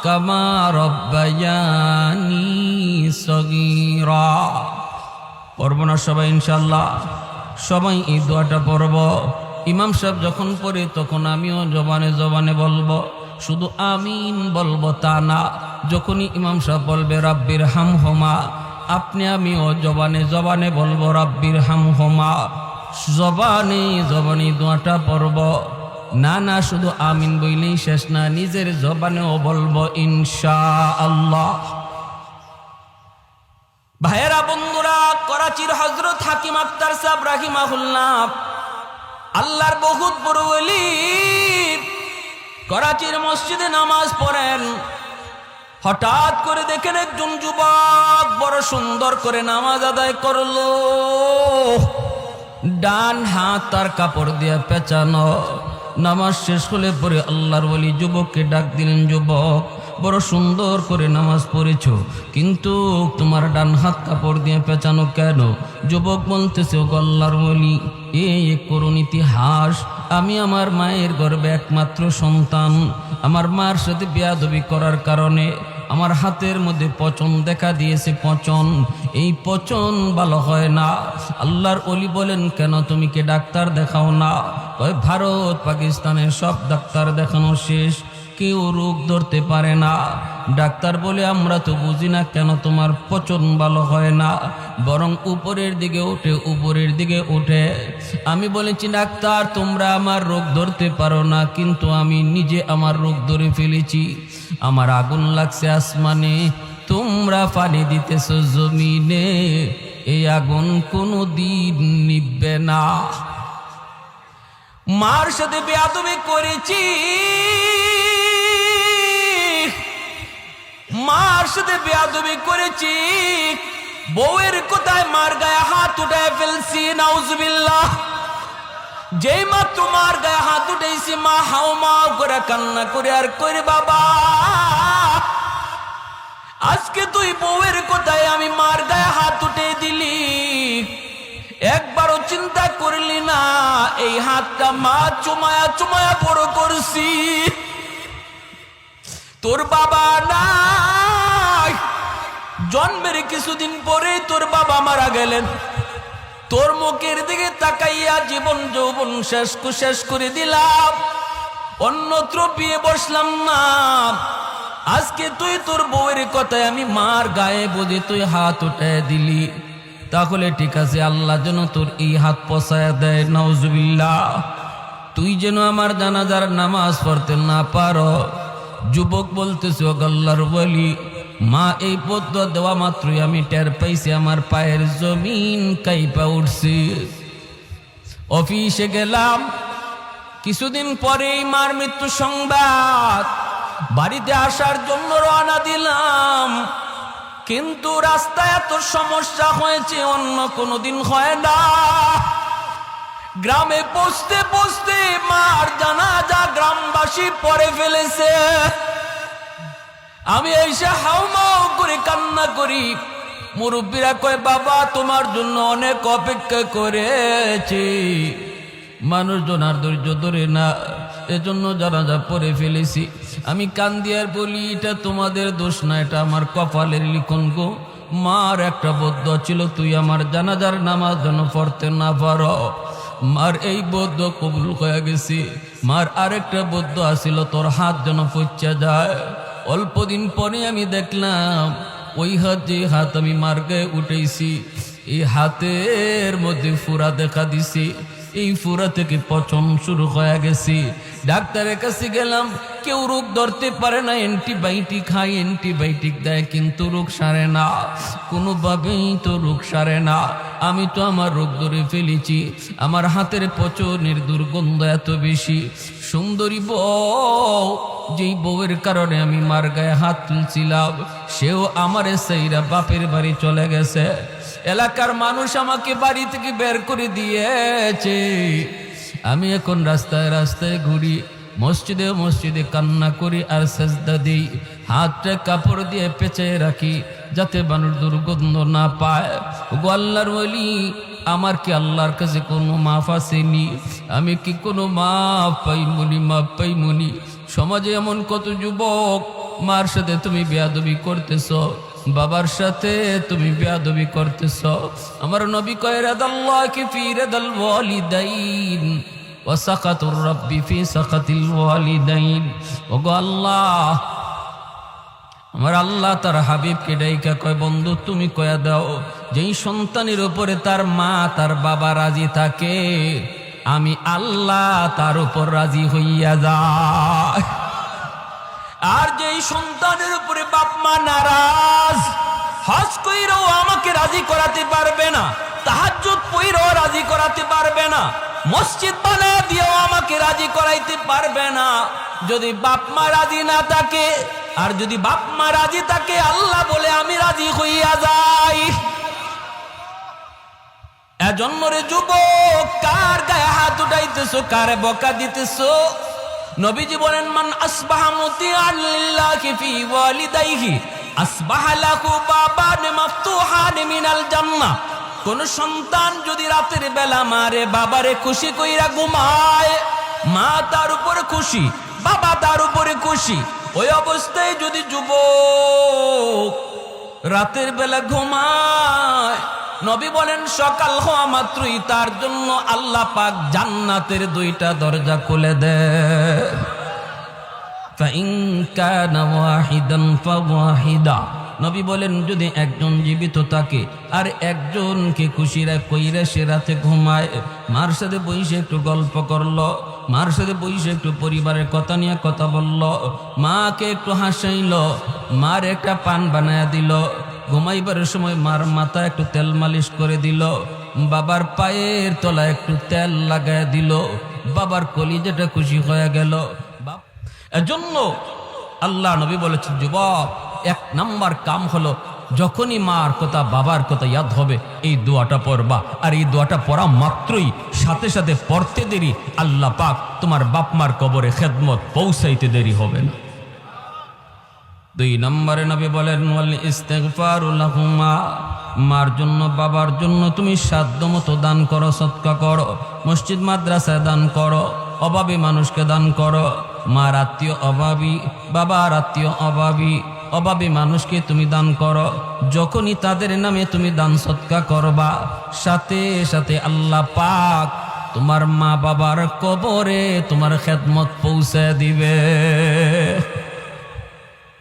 কামা রাব্বায়ানি সগীরা। পড়ব না সবাই ইনশাআল্লাহ? সবাই এই দোয়াটা পড়ব। ইমাম সাহেব যখন পড়ে তখন আমিও জবানে জবানে বলবো, শুধু আমিন বলবো তা না, যখনই ইমাম সাহেব বলবে রাব্বির হামহুমা, আপনি আমিও জবানে জবানে বলবো রাব্বির হামহুমা, জবানে জবানে দোয়াটা পড়ব। না না শুধু আমিন বইলেই শেষ না, নিজের জবানেও বলবো ইনশাআল্লাহ। ভাইয়েরা বন্ধুরা, করাচির হযরত হাকিম আক্তার সাহেব রাহিমাহুল্লাহ আল্লাহর বহুত বড় ওলি, করাচির মসজিদে নামাজ পড়েন। হঠাৎ করে দেখেন একজন যুবক বড় সুন্দর করে নামাজ আদায় করলো, ডান হাত তার কাপড় দিয়ে পেঁচানো। নামাজ শেষ হলে পরে আল্লাহর ওলি যুবককে ডাক দিলেন, যুবক বড় সুন্দর করে নামাজ পড়েছো, কিন্তু তোমার ডান হাত কাপড় দিয়ে পেঁচানো কেন? যুবক বলতেছে, ও আল্লাহর ওলি, এই করুণ ইতিহাস, আমি আমার মায়ের গর্ভে একমাত্র সন্তান। আমার মার সাথে বেয়াদবি করার কারণে আমার হাতের মধ্যে পচন দেখা দিয়েছে। পচন, এই পচন ভালো হয় না। আল্লাহর ওলি বলেন, কেন তুমি কি ডাক্তার দেখাও না? ভারত পাকিস্তানের সব ডাক্তার দেখানো শেষ, কেউ রোগ ধরতে পারে না। ডাক্তার বলে, আমরা তো বুঝি না কেন তোমার পচন ভালো হয় না, বরং উপরের দিকে ওঠে, উপরের দিকে ওঠে। আমি বলেছি, ডাক্তার তোমরা আমার রোগ ধরতে পারো না, কিন্তু আমি নিজে আমার রোগ ধরে ফেলেছি। আমার আগুন লাগছে আসমানে, তোমরা পানি দিতেছ জমিনে, এই আগুন কোনো দিন নিভবে না। মার সাথে বেয়াদবি করেছি, মার সাথে বেয়াদবি করেছি, বউয়ের কোথায় মার গায়ে হাত উঠায় ফেলছি, নাউজুবিল্লাহ। যেই মাত্র মার গায়ে হাত উঠেছি, মা হাও মাও করে কান্না করে আর করে, বাবা আজকে তুই বউয়ের কোথায় আমি মার গায়ে হাত উঠে দিলি, একবারও চিন্তা করলি না এই হাতটা মা চুমায়া চুমায়া বড় করছি। তোর বাবা নাই, জন্মের কিছুদিন পরে তোর বাবা মারা গেলেন। তোর মুখের দিকে তাকাইয়া জীবন যৌবন শেষ করে দিলাম, অন্যত্র বিয়ে বসলাম না। আজকে তুই তোর বউয়ের কথায় আমি মার গায়ে বুঝে তুই হাত উঠায় দিলি, তাহলে ঠিক আছে, আল্লাহ যেন তোর এই হাত পছায়া দেয়, নাউজুবিল্লাহ। তুই যেন আমার জানাজার নামাজ পড়তে না পারো। যুবক বলতেছে, ও আল্লাহর ওলি, মা এই পদ্ম দেওয়া মাত্রই আমি টের পাইছি আমার পায়ের জমিন কাইপা উঠছি। অফিসে গেলাম, কিছুদিন পরেই মার মৃত্যু সংবাদ। বাড়িতে আসার জন্য রওনা দিলাম, কিন্তু রাস্তায় এত সমস্যা হয়েছে অন্য কোনোদিন হয় না। গ্রামে পৌঁছতে পৌঁছতে মার জানাজা গ্রামবাসী পড়ে ফেলেছে। আমি এসে হাউমাউ করে কান্না করি। মুরব্বীরা কয়, বাবা তোমার জন্য অনেক অপেক্ষা করেছি। মানুষজন আর ধৈর্য ধরে না, এজন্য জানাজা পড়ে ফেলেছি। আমি কান্দি আর বলি, এটা তোমাদের দোষ না, এটা আমার কপালের লিখন গো। মার একটা বদ্ধ ছিল, তুই আমার জানাজার নামাজ যেন পড়তে না পারো। মার এই বদ্ধ কবুল হয়ে গেছি। মার আরেকটা বদ্ধ আসিল, তোর হাত যেন পচা যায়। অল্প দিন পরে আমি দেখলাম ওই হাত, যে হাত আমি মার গায়ে উঠেছি, এই হাতের মধ্যে ফুরা দেখা দিছি। এই ফুরা থেকে পচন শুরু হয়ে গেছি। ডাক্তারের কাছে গেলাম, কেউ রোগ ধরতে পারে না, অ্যান্টিবায়োটিক খাই, অ্যান্টিবায়োটিক দেয়, কিন্তু রোগ সারে না, কোনোভাবেই তো রোগ সারে না। আমি তো আমার রোগ ধরে ফেলেছি। আমার হাতের পচনের দুর্গন্ধ এত বেশি। সুন্দরী বউ, যেই বউয়ের কারণে আমি মার গায়ে হাত তুলছিলাম, সেও আমারে সেইরা বাপের বাড়ি চলে গেছে। এলাকার মানুষ আমাকে বাড়ি থেকে বের করে দিয়েছে। আমি এখন রাস্তায় রাস্তায় ঘুরি, মসজিদে মসজিদে কান্না করি আর সেজদা দিই। হাতটা কাপড় দিয়ে পেঁচে রাখি, যাতে মানুষ দুর্গন্ধ না পায়। গো আল্লাহর ওলি, আমার কি আল্লাহর কাছে কোনো মাফ আসেনি? আমি কি কোনো মাফ পাইমনি? মাফ পাইমনি? সমাজে এমন কত যুবক, মার সাথে তুমি বেয়াদবি করতেছ, বাবার সাথে তুমি বেয়াদবি করতেছ। আমার নবী কয়, রাদাল্লাহি ফি রাদাল ওয়ালিদাইন ওয়া সাকাতুর রাব্বি ফি সাকাতিল ওয়ালিদাইন। ওগো আল্লাহ, আমার আল্লাহ তার হাবিবকে ডাইকা কয়, বন্ধু তুমি কয়া দাও, যেই সন্তানের উপরে তার মা তার বাবা রাজি থাকে, আমি আল্লাহ তার উপর রাজি হইয়া যায়। আর যেই সন্তানের উপরে বাপ মা নারাজ, হজ কইরাও আমাকে রাজি করাতে পারবে না, তাহাজ্জুদ পড়াও রাজি করাতে পারবে না, মসজিদ বানায় দিয়েও আমাকে রাজি করাইতে পারবে না যদি বাপ মা রাজি না থাকে। আর যদি বাপ মা রাজি থাকে আল্লাহ বলে আমি রাজি হইয়া যাই। এজন্য রে যুবক, কার গায়ে হাত উঠাইতেছো, কারে বকা দিতেছো? নবীজি বলেন মান আসবাহা মুতিআন লিল্লাহি ফি ওয়ালিদাইহি আসবাহা লাহু বাবান মাফতুহান মিনাল জান্নাহ। কোন সন্তান যদি রাতের বেলা মারে বাবারে খুশি কইরা ঘুমায়, মা তার উপরে খুশি, বাবা তার উপরে খুশি, ওই অবস্থায় যদি যুবক রাতের বেলা ঘুমায়, নবী বলেন সকাল হওয়া মাত্রই তার জন্য আল্লাহ পাক জান্নাতের দুইটা দরজা খুলে দেয়। ফাইন কানা ওয়াহিদান ফাওয়াহিদা, নবী বলেন যদি একজন জীবিত থাকে আর একজনকে খুশিরা কইরা সে রাতে ঘুমায়, মার সাথে বসে একটু গল্প করলো, মার সাথে বসে একটু পরিবারের কথা নিয়ে কথা বলল, মাকে একটু হাসাইল, মার একটা পান বানায়া দিল, ঘুমাইবার সময় মার মাথা একটু তেল মালিশ করে দিল, বাবার পায়ের তলায় একটু তেল লাগায় দিল, বাবার কলিজাটা খুশি হয়ে গেল। এজন্য আল্লাহ নবী বলেছেন যুবক, এক নাম্বার কাম হলো যখনই মার কথা বাবার কথা ইয়াদ হবে এই দোয়াটা পড়বা। আর এই দোয়াটা পড়া মাত্রই সাথে সাথে পড়তে দেরি আল্লাহ পাক তোমার বাপ মার কবরে খেদমত পৌঁছাইতে দেরি হবে না। 2 নম্বরে নবী বলেন ওয়াল ইস্তিগফারু লাহুমা, মার জন্য বাবার জন্য তুমি সাধ্যমতো দান করো, সদকা করো, মসজিদ মাদ্রাসায় দান করো, অভাবী মানুষকে দান করো। মার আত্মীয় অভাবী, বাবার আত্মীয় অভাবী, অভাবী মানুষকে তুমি দান করো। যখনই তাদের নামে তুমি দান সদকা করবা, সাথে সাথে আল্লাহ পাক তোমার মা বাবার কবরে তোমার খেদমত পৌঁছে দিবে।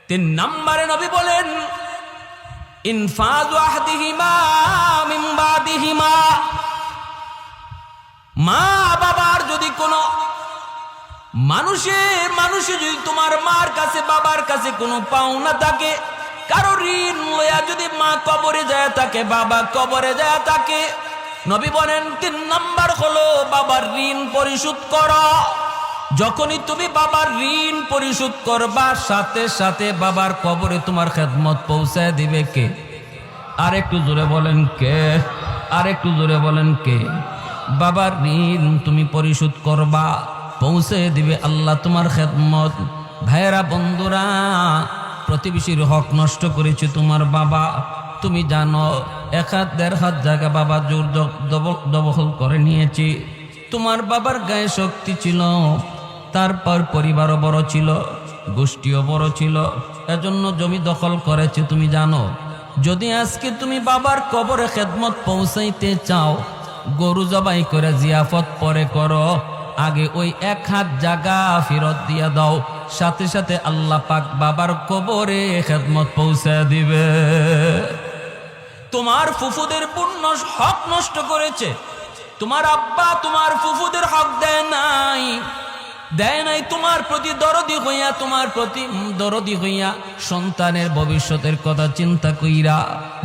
3 নম্বরে নবী বলেন ইনফাযু আহদিহিমা মিন বাদিহিমা, মা বাবার যদি কোনো মানুষে যদি তোমার মার কাছে বাবার কাছে কোনো পাওনা থাকে, কারো ঋণ লইয়া যদি মা কবরে যায় থাকে, বাবা কবরে যায় থাকে, নবী বলেন 3 নাম্বার হলো বাবার ঋণ পরিশোধ করো। যখনই তুমি বাবার ঋণ পরিশোধ করবা, সাথে সাথে বাবার কবরে তোমার খেদমত পৌঁছায় দিবে কে? আর একটু জোরে বলেন কে? আর একটু জোরে বলেন কে? বাবার ঋণ তুমি পরিশোধ করবা, পৌঁছে দিবে আল্লাহ তোমার খেদমত। ভাইয়েরা, বন্ধুরা, প্রতিবেশীর হক নষ্ট করেছে তোমার বাবা, তুমি জানো 1 হাত 1.5 হাত জায়গা বাবা জোর দখল করে নিয়েছে। তোমার বাবার গায়ে শক্তি ছিল, তারপর পরিবারও বড় ছিল, গোষ্ঠীও বড় ছিল, এজন্য জমি দখল করেছে। তুমি জানো যদি আজকে তুমি বাবার কবরে খেদমত পৌঁছাইতে চাও, গরু জবাই করে জিয়াফত পরে করো, আগে ওই 1 হাত জায়গা ফেরত দিয়া দাও, সাথে সাথে আল্লাহ পাক বাবার কবরে খেদমত পৌঁছে দিবে। তোমার ফুফুদের পূর্ণ হক নষ্ট করেছে, তোমার আব্বা তোমার ফুফুদের হক দেয় নাই তোমার প্রতি দরদি হইয়া, তোমার প্রতি দরদি হইয়া, সন্তানের ভবিষ্যতের কথা চিন্তা কইরা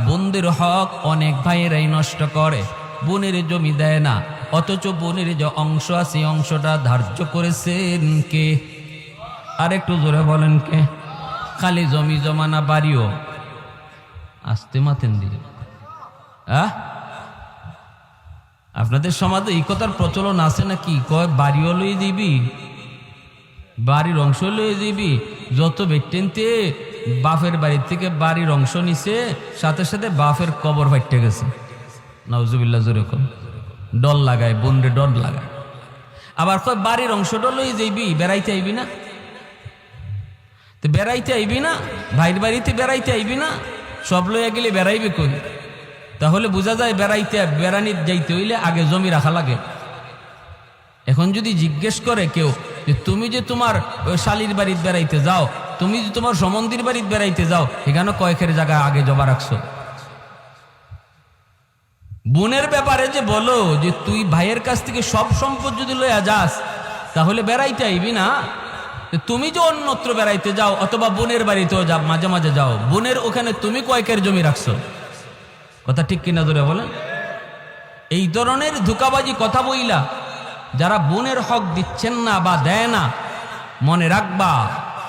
বোনদের হক অনেক ভাইয়েরাই নষ্ট করে। বোনের জমি দেয় না, অথচ বোনের যে অংশ আছে অংশটা ধার্য করেছেন কে? আর একটু জোরে বলেন কে? খালি জমি জমা না, বাড়িও। আসতে মাতেন দিয়ে আপনাদের সমাজে এই কথার প্রচলন আছে নাকি? কয় বাড়িও লই দিবি, বাড়ির অংশ লই দিবি। যত ব্যক্তিতে বাপের বাড়ির থেকে বাড়ির অংশ নিছে, সাথে সাথে বাপের কবর ফাইটে গেছে। নাউজুবিল্লাহ, জোরে কোন ডল লাগায়, বন্ডে ডল লাগায়। আবার কয় বাড়ির অংশটা লই যাইবি, বেড়াইতে আইবি না? তো বেড়াইতে আইবি না, ভাইয়ের বাড়িতে বেড়াইতে আইবি না, সব লইয়া গেলে বেড়াইবে কই? তাহলে বোঝা যায় বেড়ানি যাইতে হইলে আগে জমি রাখা লাগে। এখন যদি জিজ্ঞেস করে কেউ যে তুমি যে তোমার শালির বাড়িতে বেড়াইতে যাও, তুমি যে তোমার সমন্দির বাড়িতে বেড়াইতে যাও, এখানে কয়েকের জায়গা আগে জমা রাখছো? বোনের ব্যাপারে যে বলো যে তুই ভাইয়ের কাছ থেকে সব সম্পদ যদি লইয়া যাস, তাহলে বেড়াইতে আইবি না। তুমি যে অন্যত্র বেড়াইতে যাও অথবা বোনের বাড়িতেও যাও, মাঝে মাঝে যাও, বোনের ওখানে তুমি কয়েকের জমি রাখছো? কথা ঠিক কিনা ধরে বলেন? এই ধরনের ধোঁকাবাজি কথা বইলা যারা বোনের হক দিচ্ছেন না বা দেয় না, মনে রাখবা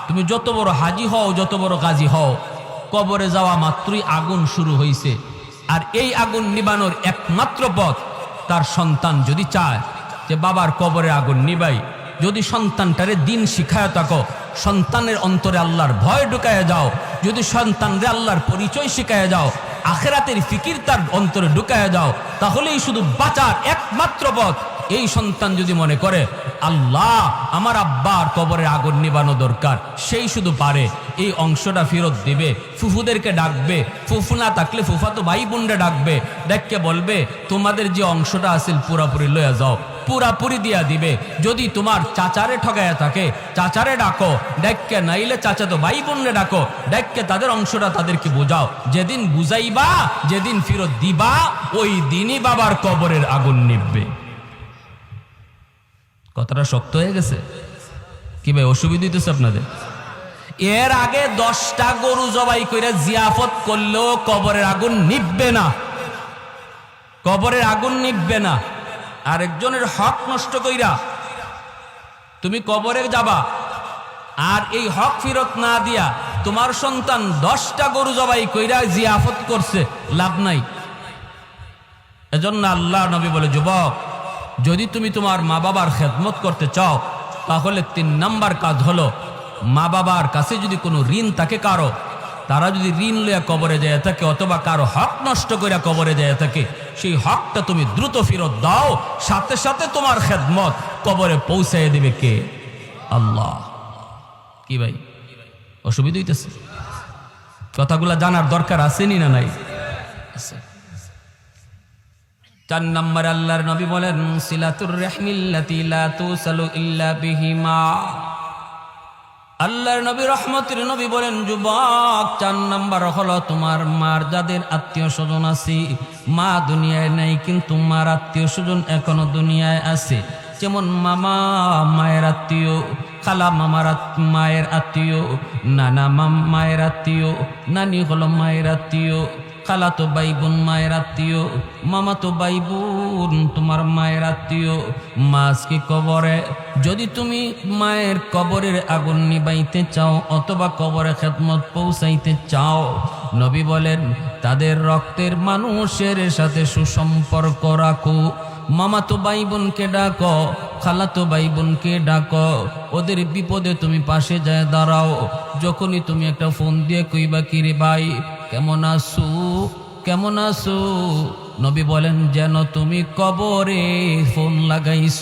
তুমি যত বড় হাজি হও, যত বড় গাজী হও, কবরে যাওয়া মাত্রই আগুন শুরু হইছে। আর এই আগুন নিবানোর একমাত্র পথ, তার সন্তান যদি চায় যে বাবার কবরে আগুন নিবাই, যদি সন্তানটারে দিন শিখায় থাকো, সন্তানের অন্তরে আল্লাহর ভয় ঢুকায় যাও, যদি সন্তানরে আল্লাহর পরিচয় শিখায় যাও, আখিরাতের ফিকির তার অন্তরে ঢুকায় যাও, তাহলেই শুধু বাঁচার একমাত্র পথ। এই সন্তান যদি মনে করে আল্লাহ আমার আব্বার কবরে আগুন নিবানো দরকার, সেই শুধু পারে এই অংশটা ফেরত দিবে, ফুফুদেরকে ডাকবে, ফুফু না থাকলে ফুফাতো ভাই বোনরা ডাকবে, ডাককে বলবে তোমাদের যে অংশটা আছিল পুরাপুরি লয়ে যাও, পুরাপুরি দিয়া দিবে। যদি তোমার চাচারে ঠগায়া থাকে, চাচারে ডাকো, ডাককে নাইলে চাচাতো ভাই বোনরে ডাকো, ডাককে তাদের অংশটা তাদেরকে বোঝাও। যেদিন বুঝাইবা, যেদিন ফেরত দিবা, ওই দিনই বাবার কবরের আগুন নিববে। কথাটা শক্ত হয়ে গেছে কি ভাই? অসুবিধা হইতেছে আপনাদের? এর আগে 10টা গরু জবাই করে জিয়াফত করলেও কবরের আগুন নিববে না, কবরের আগুন নিববে না। আরেকজনের হক নষ্ট কইরা তুমি কবরে যাবা, আর এই হক ফেরত না দিয়া তোমার সন্তান 10টা গরু জবাই কইরা জিয়াফত করছে, লাভ নাই। এজন্য আল্লাহ নবী বলে, যুবক যদি তুমি তোমার মা বাবার খেদমত করতে চাও, তাহলে 3 নাম্বার কাজ হলো, মা বাবার কাছে যদি কোনো ঋণ থাকে কারো, তারা যদি ঋণ লইয়া কবরে যায় থাকে অথবা কারো হক নষ্ট কইরা কবরে যায় থাকে, সেই হকটা তুমি দ্রুত ফেরত দাও, সাথে সাথে তোমার খেদমত কবরে পৌঁছায় দিবে কে? আল্লাহ। কি ভাই অসুবিধা হইতেছে? কথাগুলা জানার দরকার আছে না নাই? আছে। 4 নম্বর আল্লাহর নবী বলেন, সিলাতুর রাহমিল্লাতি লা তুসালু ইল্লা বিহিমা। আল্লাহর নবী রহমতের নবী বলেন, যুবক 4 নম্বর হলো তোমার মার যাদের আত্মীয় স্বজন আছে, মা দুনিয়ায় নাই কিন্তু মার আত্মীয় স্বজন এখনো দুনিয়ায় আছে। যেমন মামা মায়ের আত্মীয়, খালা মামার মায়ের আত্মীয়, নানা মায়ের আত্মীয়, নানি হলো মায়ের আত্মীয়, খালাতো ভাই বোন মায়ের আত্মীয়, মামাতো ভাই বোন তোমার মায়ের আত্মীয়। মাছকে কবরে যদি তুমি মায়ের কবরের আগুন নিবাইতে চাও অথবা কবরে খেদমত পৌঁছাইতে চাও, নবী বলেন তাদের রক্তের মানুষের সাথে সুসম্পর্ক রাখো। মামাতো ভাই বোনকে ডাকো, খালাতো ভাই বোনকে ডাকো, ওদের বিপদে তুমি পাশে যায় দাঁড়াও। যখনই তুমি একটা ফোন দিয়ে কইবা কিরে ভাই কেমন আছো, কেমন আছো, নবী বলেন যেন তুমি কবরে ফোন লাগাইছ।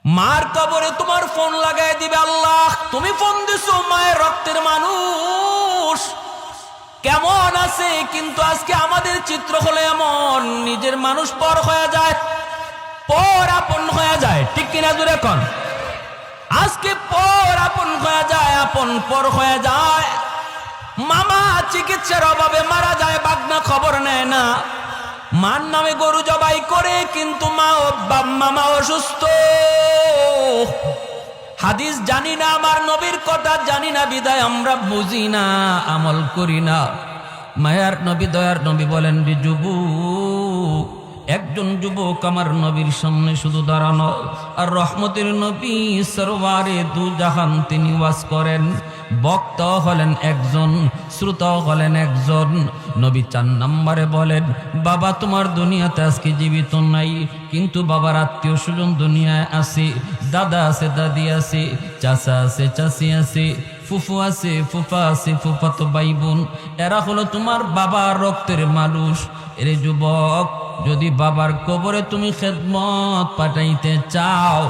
মার কবরে তোমার ফোন লাগাই দিবে আল্লাহ। তুমি ফোন দিছো মায়ের রক্তের মানুষ কেমন আছে, কিন্তু আজকে আমাদের চিত্র হলো এমন, নিজের মানুষ পর হয়ে যায়, পর আপন হয়ে যায়। ঠিক কিনা জোরে কোন? আজকে পর আপন হয়ে যায়, আপন পর হয়ে যায়। মামা চিকিৎসার অভাবে মারা যায়, বাগনা খবর নেয় না। মার নামে গরু জবাই করে, কিন্তু মামা অসুস্থ। হাদিস জানি না, আমার নবীর কথা জানি না, বিদায় আমরা বুঝি না, আমল করি না। মায়ার নবী দয়ার নবী বলেন যে যুবক, একজন যুবক আমার নবীর সামনে শুধু দাঁড়ানো, আর রহমতের নবী সরওয়ারে দু জাহান তিনি ওয়াজ করেন। বক্তা হলেন একজন, শ্রোতা হলেন একজন। নবী 4 নম্বরে বলেন, বাবা তোমার দুনিয়াতে আজকে জীবিত নাই, কিন্তু বাবার আত্মীয় স্বজন দুনিয়ায় আছে, দাদা আছে, দাদি আছে, চাচা আছে, চাচি আছে, ফুফু আছে, ফুফা আছে, ফুফাতো ভাই বোন, এরা হলো তোমার বাবার রক্তের মানুষ। এরে যুবক, যদি বাবার কবরে তুমি খেদমত পাঠাইতে চাও,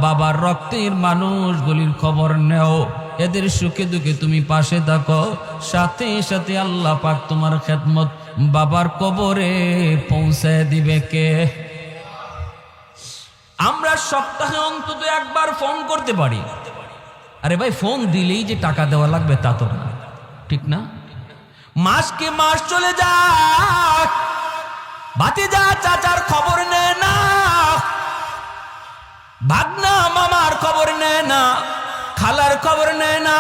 বাবার রক্তের মানুষগুলির খবর নেও, এদের সুখে দুঃখে তুমি পাশে থাকো, সাথে সাথে আল্লাহ পাক তোমার খেদমত বাবার কবরে পৌঁছায় দিবে কে? আমরা সপ্তাহে অন্তত একবার ফোন করতে পারি। আরে ভাই, ফোন দিলেই যে টাকা দেওয়া লাগবে তা তো না, ঠিক না? মাসকে মাস চলে যায়, ভাতিজা চাচার খবর নেয় না, ভাগনা মামার খবর নেয় না, খালার খবর নেয় না।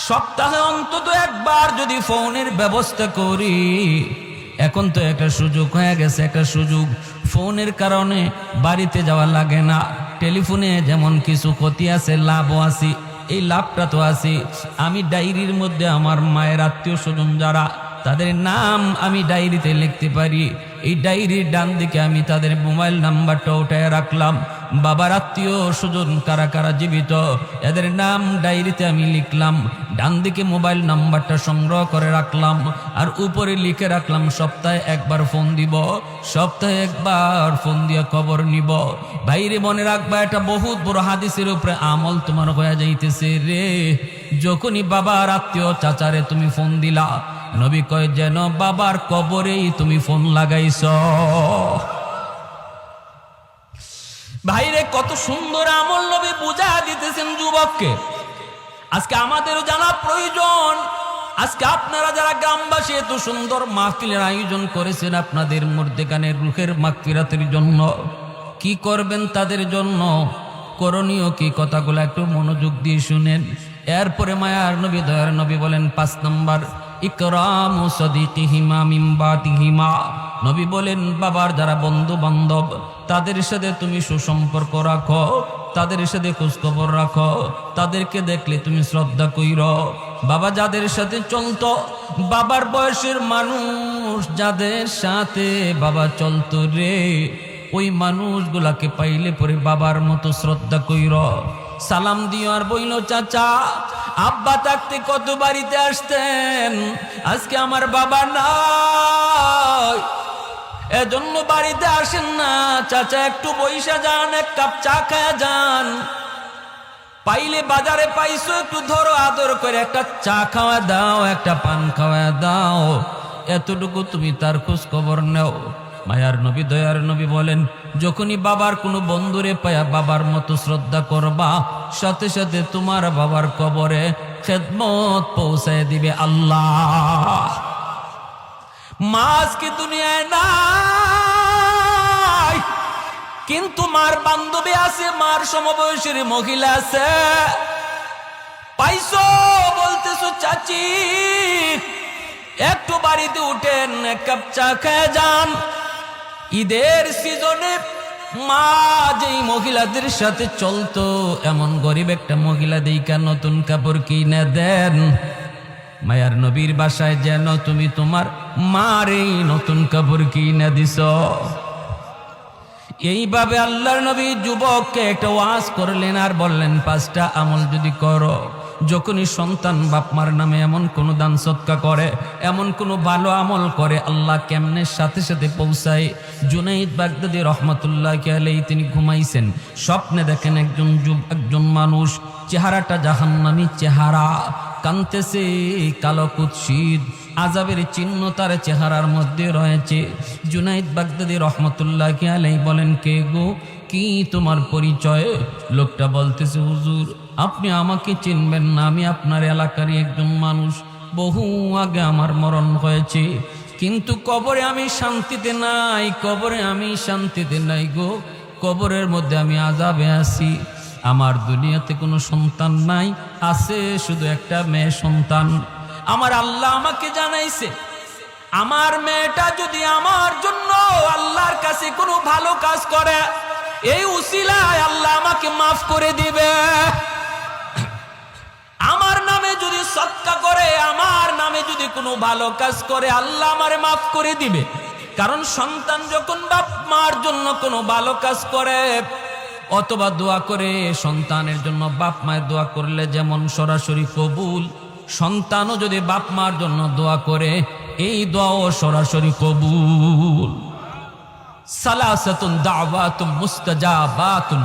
সপ্তাহে অন্তত একবার যদি ফোনের ব্যবস্থা করি। এখন তো একটা সুযোগ হয়ে গেছে, একটা সুযোগ, ফোনের কারণে বাড়িতে যাওয়া লাগে না। টেলিফোনে যেমন কিছু ক্ষতি আছে, লাভও আছে। এই লাভটা তো আছে, আমি ডায়েরির মধ্যে আমার মায়ের আত্মীয় স্বজন যারা, তাদের নাম আমি ডায়েরিতে লিখতে পারি। এই ডায়েরির ডান দিকে আমি তাদের মোবাইল নাম্বারটা উঠায় রাখলাম। বাবার আত্মীয় স্বজন কারা কারা জীবিত, এদের নাম ডায়েরিতে আমি লিখলাম। ডান দিকে মোবাইল নাম্বারটা সংগ্রহ করে রাখলাম, আর উপরে লিখে রাখলাম সপ্তাহে একবার ফোন দিব, সপ্তাহে একবার ফোন দিয়ে খবর নিব। বাইরে মনে রাখবা, এটা বহুত বড় হাদিসের উপরে আমল তোমার হয়ে যাইতেছে রে। যখনই বাবার আত্মীয় চাচারে তুমি ফোন দিলা, নবী কয় যেন বাবার কবরেই তুমি ফোন লাগাইছ। ভাইরে কত সুন্দর আমল নবী বুঝা দিতেছেন যুবককে। আজকে আমাদেরও জানা প্রয়োজন। আজকে আপনারা যারা গ্রামবাসী এত সুন্দর মাহফিলের আয়োজন করেছেন আপনাদের মধ্যেখানের রুহের মাগফিরাতের জন্য, কি করবেন তাদের জন্য, করণীয় কি কথাগুলো একটু মনোযোগ দিয়ে শুনেন। এরপরে মায়ার নবী দয়ার নবী বলেন 5 নম্বর, ইকরামু সাদিকিহিমা মিন বাতিহিমা। নবী বলেন বাবার যারা বন্ধু বান্ধব তাদের সাথে তুমি সুসম্পর্ক রাখো, তাদের সাথে খোঁজখবর রাখো, তাদেরকে দেখলে তুমি শ্রদ্ধা কইরো। বাবা যাদের সাথে চলতো, বাবার বয়সের মানুষ যাদের সাথে বাবা চলতো রে, ওই মানুষগুলাকে পাইলে পরে বাবার মতো শ্রদ্ধা কইরো, সালাম দিও। আর বইল চাচা আব্বা থাকতে কত বাড়িতে আসতেন, আজকে আমার বাবা নাই, এজন্য বাড়িতে আসেন না। চাচা একটু বইসা যান, এক কাপ চা খায়া যান, পাইলে বাজারে পাইছো একটু ধরো আদর করে একটা চা খাওয়া দাও, একটা পান খাওয়া দাও, এতটুকু তুমি তার খোঁজ খবর নেও। মায়ার নবী দয়ার নবী বলেন যখনই বাবার কোনো বন্ধুরে পায়া বাবার মতো শ্রদ্ধা করবা, সাথে সাথে তোমার বাবার কবরে খেদমত পৌঁছায় দিবে আল্লাহ। মা আজকে দুনিয়ায় নাই, কিন্তু মার বান্ধবী আছে, মার সমবয়সী মহিলা আছে, পাইছো বলতেছো চাচি একটু বাড়িতে উঠেন, এক কাপ চা খেয়ে যান। ঈদের সিজনে মা যেই মহিলাদের সাথে চলতো, এমন গরিব একটা মহিলা দেইকা নতুন কাপড় কিনে দেন। মায়ার নবীর বাসায় যেন তুমি তোমার মার এই নতুন কাপড় কিনে দিছ। এইভাবে আল্লাহর নবী যুবককে একটা ওয়াজ করলেন আর বললেন 5টা আমল যদি করো, যখনই সন্তান বাপ মার নামে এমন কোন দান সৎকা করে, এমন কোন ভালো আমল করে, আল্লাহ কেমনে সাথে সাথে পৌঁছায়। জুনাইদ বাগদাদি রহমতুল্লাহি আলাইহি তিনি ঘুমাইছেন, স্বপ্নে দেখেন একজন মানুষ, চেহারাটা জাহান্নামী চেহারা, কানতেছে, কালো কুৎসিত, আযাবের চিহ্ন তার চেহারার মধ্যে রয়েছে। জুনাইদ বাগদাদি রহমতুল্লাহি আলাইহি বলেন কে গো, কি তোমার পরিচয়? লোকটা বলতেছে হুজুর আপনি আমাকে চিনবেন না, আমি আপনার এলাকারই একজন মানুষ, বহু আগে আমার মরণ হয়েছে, কিন্তু কবরে আমি শান্তিতে নাই, কবরে আমি শান্তিতে নাই গো, কবরের মধ্যে আমি আযাবে আছি। আমার দুনিয়াতে কোনো সন্তান নাই, আছে শুধু একটা মেয়ে সন্তান। আমার আল্লাহ আমাকে জানাইছে আমার মেয়েটা যদি আমার জন্য আল্লাহর কাছে কোনো ভালো কাজ করে, এই উসিলায় আল্লাহ আমাকে মাফ করে দিবে। আমার নামে যদি সদকা করে, আমার নামে যদি কোনো ভালো কাজ করে, আল্লাহ আমারে মাফ করে দিবে। কারণ সন্তান যখন বাপ মার জন্য কোনো ভালো কাজ করে অথবা দোয়া করে, সন্তানের জন্য বাপ মায়ের দোয়া করলে যেমন সরাসরি কবুল, সন্তানও যদি বাপ মার জন্য দোয়া করে এই দোয়াও সরাসরি কবুল। সালাসাতুন দাওয়াতুম মুস্তাজাবাতুন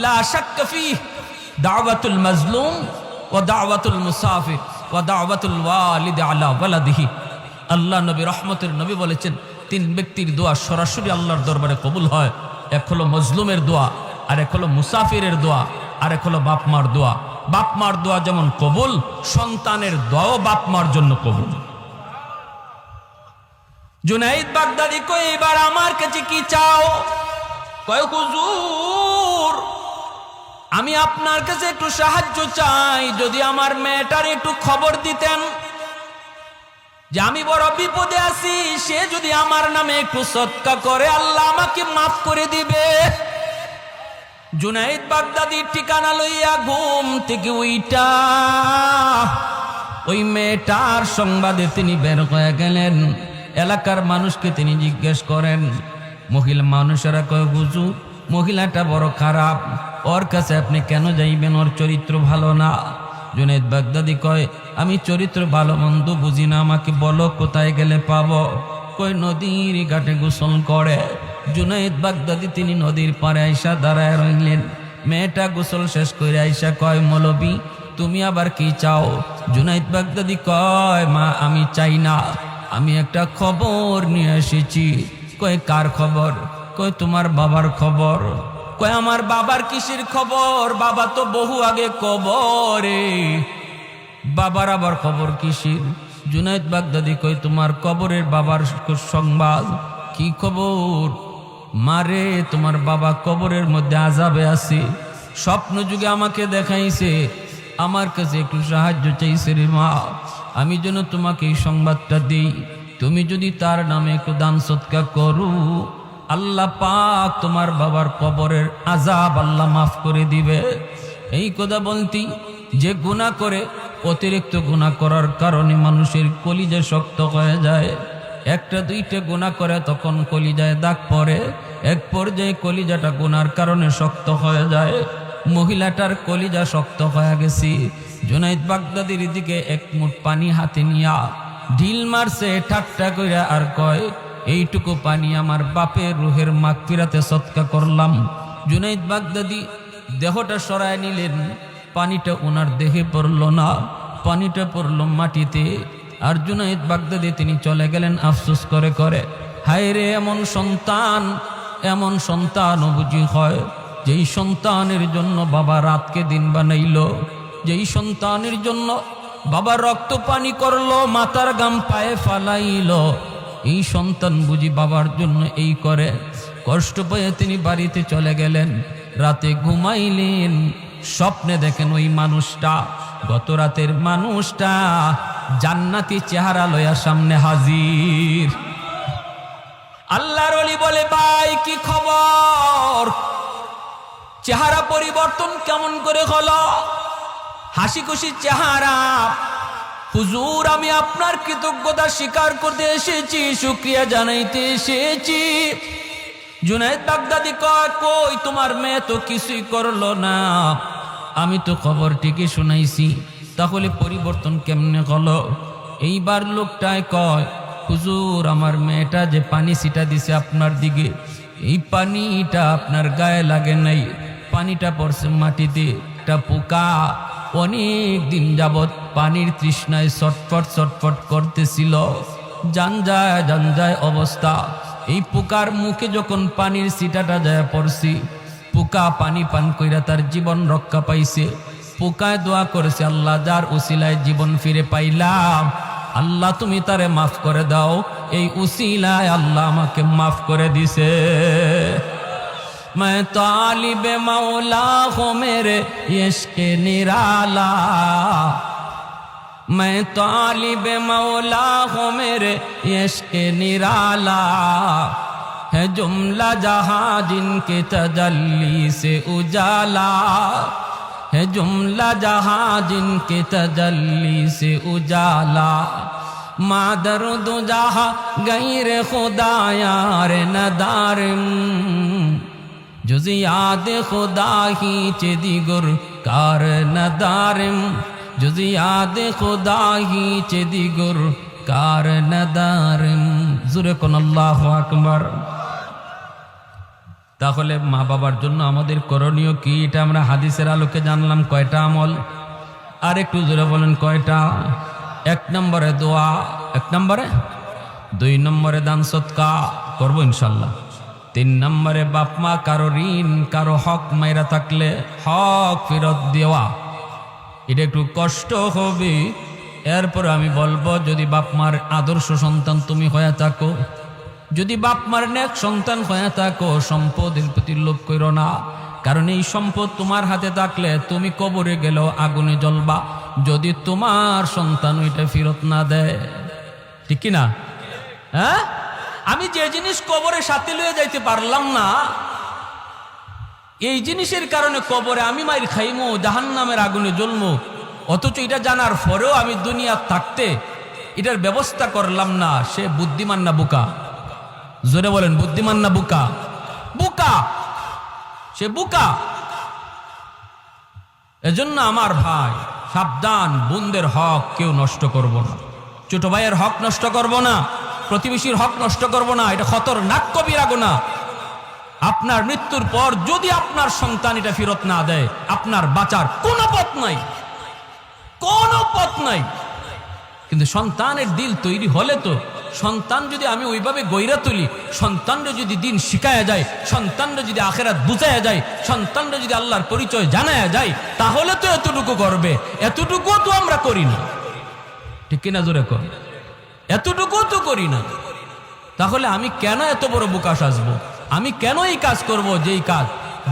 লা শাক্কা ফীহ, দাওয়াতুল মাজলুম ওয়া দাওয়াতুল মুসাফির ওয়া দাওয়াতুল ওয়ালিদ আলা ওয়ালাদিহি। আল্লাহ নবী রহমতের নবী বলেছেন 3 ব্যক্তির দোয়া সরাসরি আল্লাহর দরবারে কবুল হয়। এক হলো মজলুমের দোয়া, আর এক হলো মুসাফিরের দোয়া, আর এক হলো বাপ মার দোয়া। বাপ মার দোয়া যেমন কবুল, সন্তানের দোয়াও বাপ মার জন্য কবুল। জুনাইদ বাগদাদি কই এবার আমার কাছে কি চাও? কয় হুজুর আমি আপনার কাছে একটু সাহায্য চাই, যদি আমার মেয়েটার একটু খবর দিতেন যে আমি বড় বিপদে আছি, সে যদি আমার নামে একটু সদকা করে আল্লাহ আমাকে মাফ করে দিবে। জুনাইদ বাগদাদির ঠিকানা লইয়া ঘুম থেকে উইটা ওই মেয়েটার সংবাদে তিনি বের হয়ে গেলেন। এলাকার মানুষকে তিনি জিজ্ঞেস করেন, মহিলা মানুষেরা কয় হুজুর মহিলাটা বড় খারাপ, ওর কাছে আপনি কেন যাইবেন, ওর চরিত্র ভালো না। জুনাইদ বাগদাদি কয় আমি চরিত্র ভালো মন্দ বুঝি না, আমাকে বলো কোথায় গেলে পাবো। কয় নদীর ঘাটে গোসল করে। জুনাইদ বাগদাদি তিনি নদীর পাড়ে আইসা দাঁড়ায় রইলেন। মেয়েটা গোসল শেষ করে আইসা কয় মৌলবি তুমি আবার কি চাও? জুনাইদ বাগদাদি কয় মা আমি চাই না, আমি একটা খবর নিয়ে এসেছি। কয় কার খবর? কয় তোমার বাবার খবর। কয় আমার বাবার কিসের খবর? বাবা তো বহু আগে কবরে। বাবার আবার খবর কিসের? জুনাইদ বাগদাদি কয় তোমার কবরের বাবার সংবাদ। কি খবর? মারে তোমার বাবা কবরের মধ্যে আযাবে আছে, স্বপ্ন যুগে আমাকে দেখাইছে, আমার কাছে একটু সাহায্য চাইছে রে মা, আমি যেন তোমাকে এই সংবাদটা দিই। তুমি যদি তার নামে একটু দান সৎকা করো, আল্লাহ পাক তোমার বাবার কবরের আযাব আল্লাহ মাফ করে দিবে। এই কথা বলতি যে গুনাহ করে, অতিরিক্ত গুনাহ করার কারণে মানুষের কলিজা শক্ত হয়ে যায়। একটা দুইটা গুনাহ করে তখন কলিজায় দাগ পড়ে, এক পর্যায়ে কলিজাটা গুনার কারণে শক্ত হয়ে যায়। মহিলাটার কলিজা শক্ত হয়ে গেছে। জুনাইদ বাগদাদির দিকে এক মুঠ পানি হাতে নিয়া ঢিল মারছে ঠাট্টা কইরা, আর কয় এইটুকু পানি আমার বাপের রুহের মাগফিরাতে সদকা করলাম। জুনাইদ বাগদাদি দেহটা সরায় নিলেন, পানিটা ওনার দেহে পড়ল না, পানিটা পড়ল মাটিতে। আর জুনাইদ বাগদাদি তিনি চলে গেলেন আফসোস করে করে, হায় রে এমন সন্তান বুঝি হয় যেই সন্তানের জন্য বাবা রাতকে দিন বানাইল, যেই সন্তানের জন্য বাবা রক্ত পানি করলো, মাথার গাম পায়ে ফালাইল, এই সন্তান বুঝি বাবার জন্য এই করে। কষ্ট পেয়ে তিনি বাড়িতে চলে গেলেন, রাতে ঘুমাইলেন, স্বপ্নে দেখেন ওই মানুষটা, গত রাতের মানুষটা জান্নাতি চেহারা লয়া সামনে হাজির। আল্লাহর ওলি বলে ভাই কি খবর? চেহারা পরিবর্তন কেমন করে হলো? হাসি খুশি চেহারা। হুজুর আমি আপনার কৃতজ্ঞতা স্বীকার করতে এসেছি, শুকরিয়া জানাইতে এসেছি। জুনাইদ বাগদাদি কয় কই তোমার মেয়ে তো কিছুই করলো না, আমি তো খবর ঠিকই শুনাইছি, তাহলে পরিবর্তন কেমনে হলো? এইবার লোকটায় কয় হুজুর আমার মেয়েটা যে পানি ছিটা দিছে আপনার দিকে, এই পানিটা আপনার গায়ে লাগে নাই, পানিটা পড়ছে মাটিতে। একটা পোকা অনেক দিন যাবৎ পানির তৃষ্ণায় ছটফট করতেছিল, জানজায় অবস্থা। এই পোকার মুখে যখন পানির ছিটাটা যায় পড়ছি, পোকা পানি পান কইরা তার জীবন রক্ষা পাইছে। পোকায় দোয়া করেছে আল্লাহ যার উসিলায় জীবন ফিরে পাইলাম, আল্লাহ তুমি তারে মাফ করে দাও। এই উসিলায় আল্লাহ আমাকে মাফ করে দিছে। मैं तालिब मौला हूँ मेरे इश्क निराला, मैं तालिब मौला हूँ मेरे इश्क निराला, है जुमला जहाँ जिनके तजल्ली से उजाला, है जुमला जहाँ जिनके तजल्ली से उजाला, मादर दो जहाँ गैर खुदा यार नदारम, जुज़ याद खुदा ही चेदिगुर कार नदारम, जुज़ याद खुदा ही चेदिगुर कार नदारम। जुरे कोन আল্লাহু আকবার। তাহলে মা বাবার জন্য আমাদের করণীয় কি, এটা আমরা হাদিসের আলোকে জানলাম। কয়টা আমল? আর একটু জোরে বলেন কয়টা? 1 নম্বরে দোয়া, 1 নম্বরে, 2 নম্বরে দান সদকা করবো ইনশাল্লাহ, 3 নম্বরে বাপ মা কারো ঋণ কারো হক মাইরা থাকলে হক ফেরত দেওয়া। এটা একটু কষ্ট হবে, এরপর আমি বলবো যদি বাপ মার আদর্শ সন্তান তুমি হয়ে থাকো, যদি বাপ মার নেক সন্তান হয়ে থাকো, সম্পদের প্রতি লোভ করো না, কারণ এই সম্পদ তোমার হাতে থাকলে তুমি কবরে গেলেও আগুনে জ্বলবা যদি তোমার সন্তান ওইটা ফেরত না দেয়। ঠিক কি না? হ্যাঁ, আমি যে জিনিস কবরে সাথে লয়ে যাইতে পারলাম না, এই জিনিসের কারণে কবরে আমি মাইর খাইমু, জাহান্নামের আগুনে জ্বলমু, অথচ এটা জানার পরেও আমি দুনিয়া থাকতে এটার ব্যবস্থা করলাম না, সে বুদ্ধিমান না বোকা? জোরে বলেন, বুদ্ধিমান না বোকা? বোকা, সে বোকা। এজন্য আমার ভাই সাবধান, বোনদের হক কেউ নষ্ট করব না, ছোট ভাইয়ের হক নষ্ট করব না, প্রতিবেশীর হক নষ্ট করব না। এটা খতরনাক কবিরা গুনাহ। আপনার মৃত্যুর পর যদি আপনার সন্তান এটা ফেরত না দেয়, আপনার বাঁচার কোনো পথ নাই, কোনো পথ নাই। কিন্তু সন্তানের দিল তৈরি হলে তো, সন্তান যদি আমি ওইভাবে গইরা তুলি, সন্তানরা যদি দিন শিখায়া যায়, সন্তানরা যদি আখেরাত বুঝায়া যায়, সন্তানরা যদি আল্লাহর পরিচয় জানায়া যায়, তাহলে তো এতটুকু করবে। এতটুকুও তো আমরা করি না, ঠিক কিনা জোরে কর? এতটুকুও তো করি না। তাহলে আমি কেন এত বড় বোকা সাজবো? আমি কেন এই কাজ করব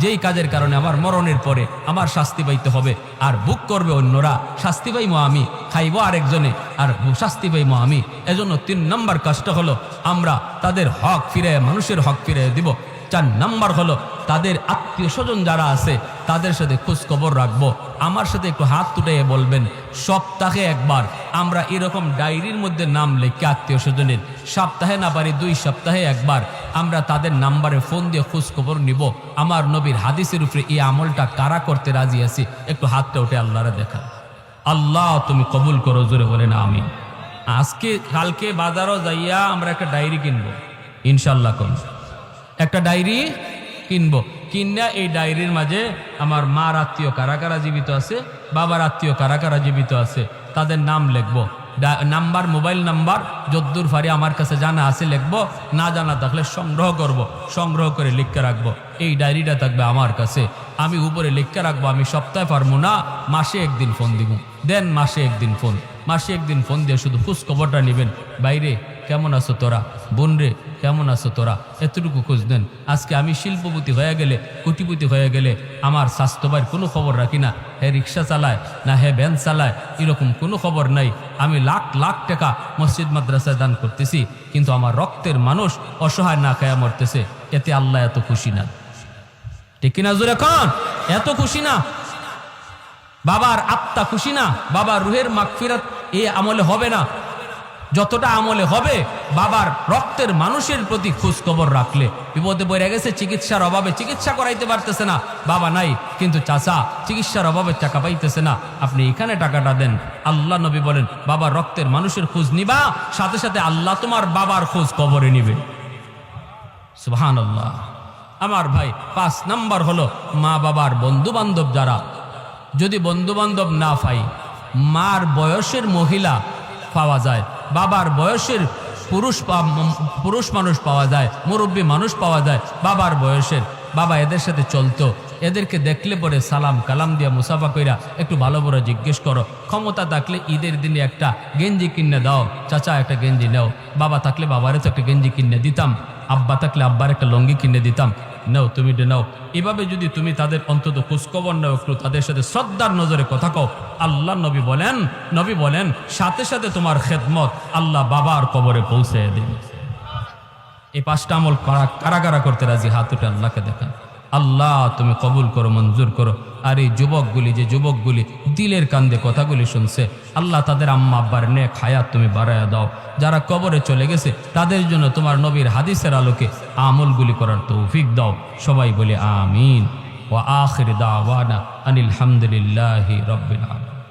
যেই কাজের কারণে আমার মরণের পরে আমার শাস্তি পাইতে হবে, আর বুক করবে অন্যরা, শাস্তি পাইমো আমি, খাইবো আরেকজনে, আর শাস্তি পাইমো আমি। এজন্য 3 নম্বর কাজটা হলো আমরা তাদের হক ফিরে, মানুষের হক ফিরে দিব। 4 নম্বর হলো তাদের আত্মীয় স্বজন যারা আছে তাদের সাথে খোঁজ খবর রাখবো। আমার সাথে একটু হাত তুটাইয়ে বলবেন, সপ্তাহে একবার আমরা এরকম ডায়েরির মধ্যে নাম লিখে আত্মীয় স্বজনের, সপ্তাহে না পারি 2 সপ্তাহে একবার আমরা তাদের নাম্বারে ফোন দিয়ে খোঁজ খবর নিব। আমার নবীর হাদিসের উপরে এই আমলটা কারা করতে রাজি আছি? একটু হাতটা উঠে আল্লাহরে দেখা। আল্লাহ তুমি কবুল করো, জোরে বলে না আমি। আজকে কালকে বাজারও যাইয়া আমরা একটা ডায়েরি কিনবো ইনশাল্লাহ। কোন একটা ডায়েরি কিনবো, কিনা এই ডায়েরির মাঝে আমার মার আত্মীয় কারা কারা জীবিত আছে, বাবার আত্মীয় কারা কারা জীবিত আছে, তাদের নাম লিখবো, নাম্বার, মোবাইল নাম্বার যদ্দূর ফারি আমার কাছে জানা আছে লিখবো, না জানা থাকলে সংগ্রহ করব, সংগ্রহ করে লিখে রাখবো। এই ডায়েরিটা থাকবে আমার কাছে, আমি উপরে লিখে রাখবো। আমি সপ্তাহে পারবো না, মাসে একদিন ফোন দিব। দেন মাসে একদিন ফোন, মাসে একদিন ফোন দিয়ে শুধু খোঁজ খবরটা নেবেন। বাইরে কেমন আছো তোরা, বোন রে কেমন আছো তোরা, এতটুকু খোঁজ দেন। আজকে আমি শিল্পপতি হয়ে গেলে, কোটিপতি হয়ে গেলে আমার স্বাস্থ্যবাইয়ের কোনো খবর রাখি না। হে রিক্সা চালায় না হে ভ্যান চালায়, এরকম কোনো খবর নাই। আমি লাখ লাখ টাকা মসজিদ মাদ্রাসায় দান করতেছি, কিন্তু আমার রক্তের মানুষ অসহায় না খায়া মরতেছে, এতে আল্লাহ এত খুশি না। ঠিক কিনা জোরে কোন? এত খুশি না। বাবার আত্মা খুশি না, বাবার রুহের মাগফিরাত এই আমলে হবে না যতটা আমলে হবে বাবার রক্তের মানুষের প্রতি খোঁজ খবর রাখলে। বিপদে পড়ে গেছে, চিকিৎসার অভাবে চিকিৎসা করাইতে পারতেছে না, বাবা নাই কিন্তু চাচা চিকিৎসার অভাবে টাকা পাইতেছে না, আপনি এখানে টাকাটা দেন। আল্লাহ নবী বলেন, বাবার রক্তের মানুষের খোঁজ নিবা, সাথে সাথে আল্লাহ তোমার বাবার খোঁজ খবরে নিবে। সুবহানাল্লাহ। আমার ভাই 5 নাম্বার হলো মা বাবার বন্ধু বান্ধব যারা, যদি বন্ধু বান্ধব না পাই, মার বয়সের মহিলা পাওয়া যায়, বাবার বয়সের পুরুষ মানুষ পাওয়া যায়, মুরব্বী মানুষ পাওয়া যায় বাবার বয়সের, বাবা এদের সাথে চলতো, এদেরকে দেখলে পরে সালাম কালাম দিয়া মুসাফা কইরা একটু ভালো করে জিজ্ঞেস করো। ক্ষমতা থাকলে ঈদের দিনে একটা গেঞ্জি কিনে দাও, চাচা একটা গেঞ্জি নাও, বাবা থাকলে বাবারে তো একটা গেঞ্জি কিনে দিতাম, আব্বা থাকলে আব্বার একটা লঙ্গি কিনে দিতাম, নাও তুমি নাও। এভাবে যদি তুমি তাদের অন্তত খোঁজখবর নাও, একটু তাদের সাথে শ্রদ্ধার নজরে কথা কও, আল্লাহ নবী বলেন সাথে সাথে তোমার খেদমত আল্লাহ বাবার কবরে পৌঁছে দিন। এই 5টা আমল কারা কারা করতে রাজি? হাত উঠে আল্লাহকে দেখান। আল্লাহ তুমি কবুল করো, মঞ্জুর করো। আর এই যে যুবকগুলি দিলের কান্দে কথাগুলি শুনছে, আল্লাহ তাদের আম্মা আব্বার নেক হায়াত তুমি বাড়ায়া দাও। যারা কবরে চলে গেছে তাদের জন্য তোমার নবীর হাদিসের আলোকে আমলগুলি করার তৌফিক দাও। সবাই বলে আমিন। ওয়া আখির দাওয়ানা আনিল হামদুলিল্লাহি রাব্বিল আলামিন।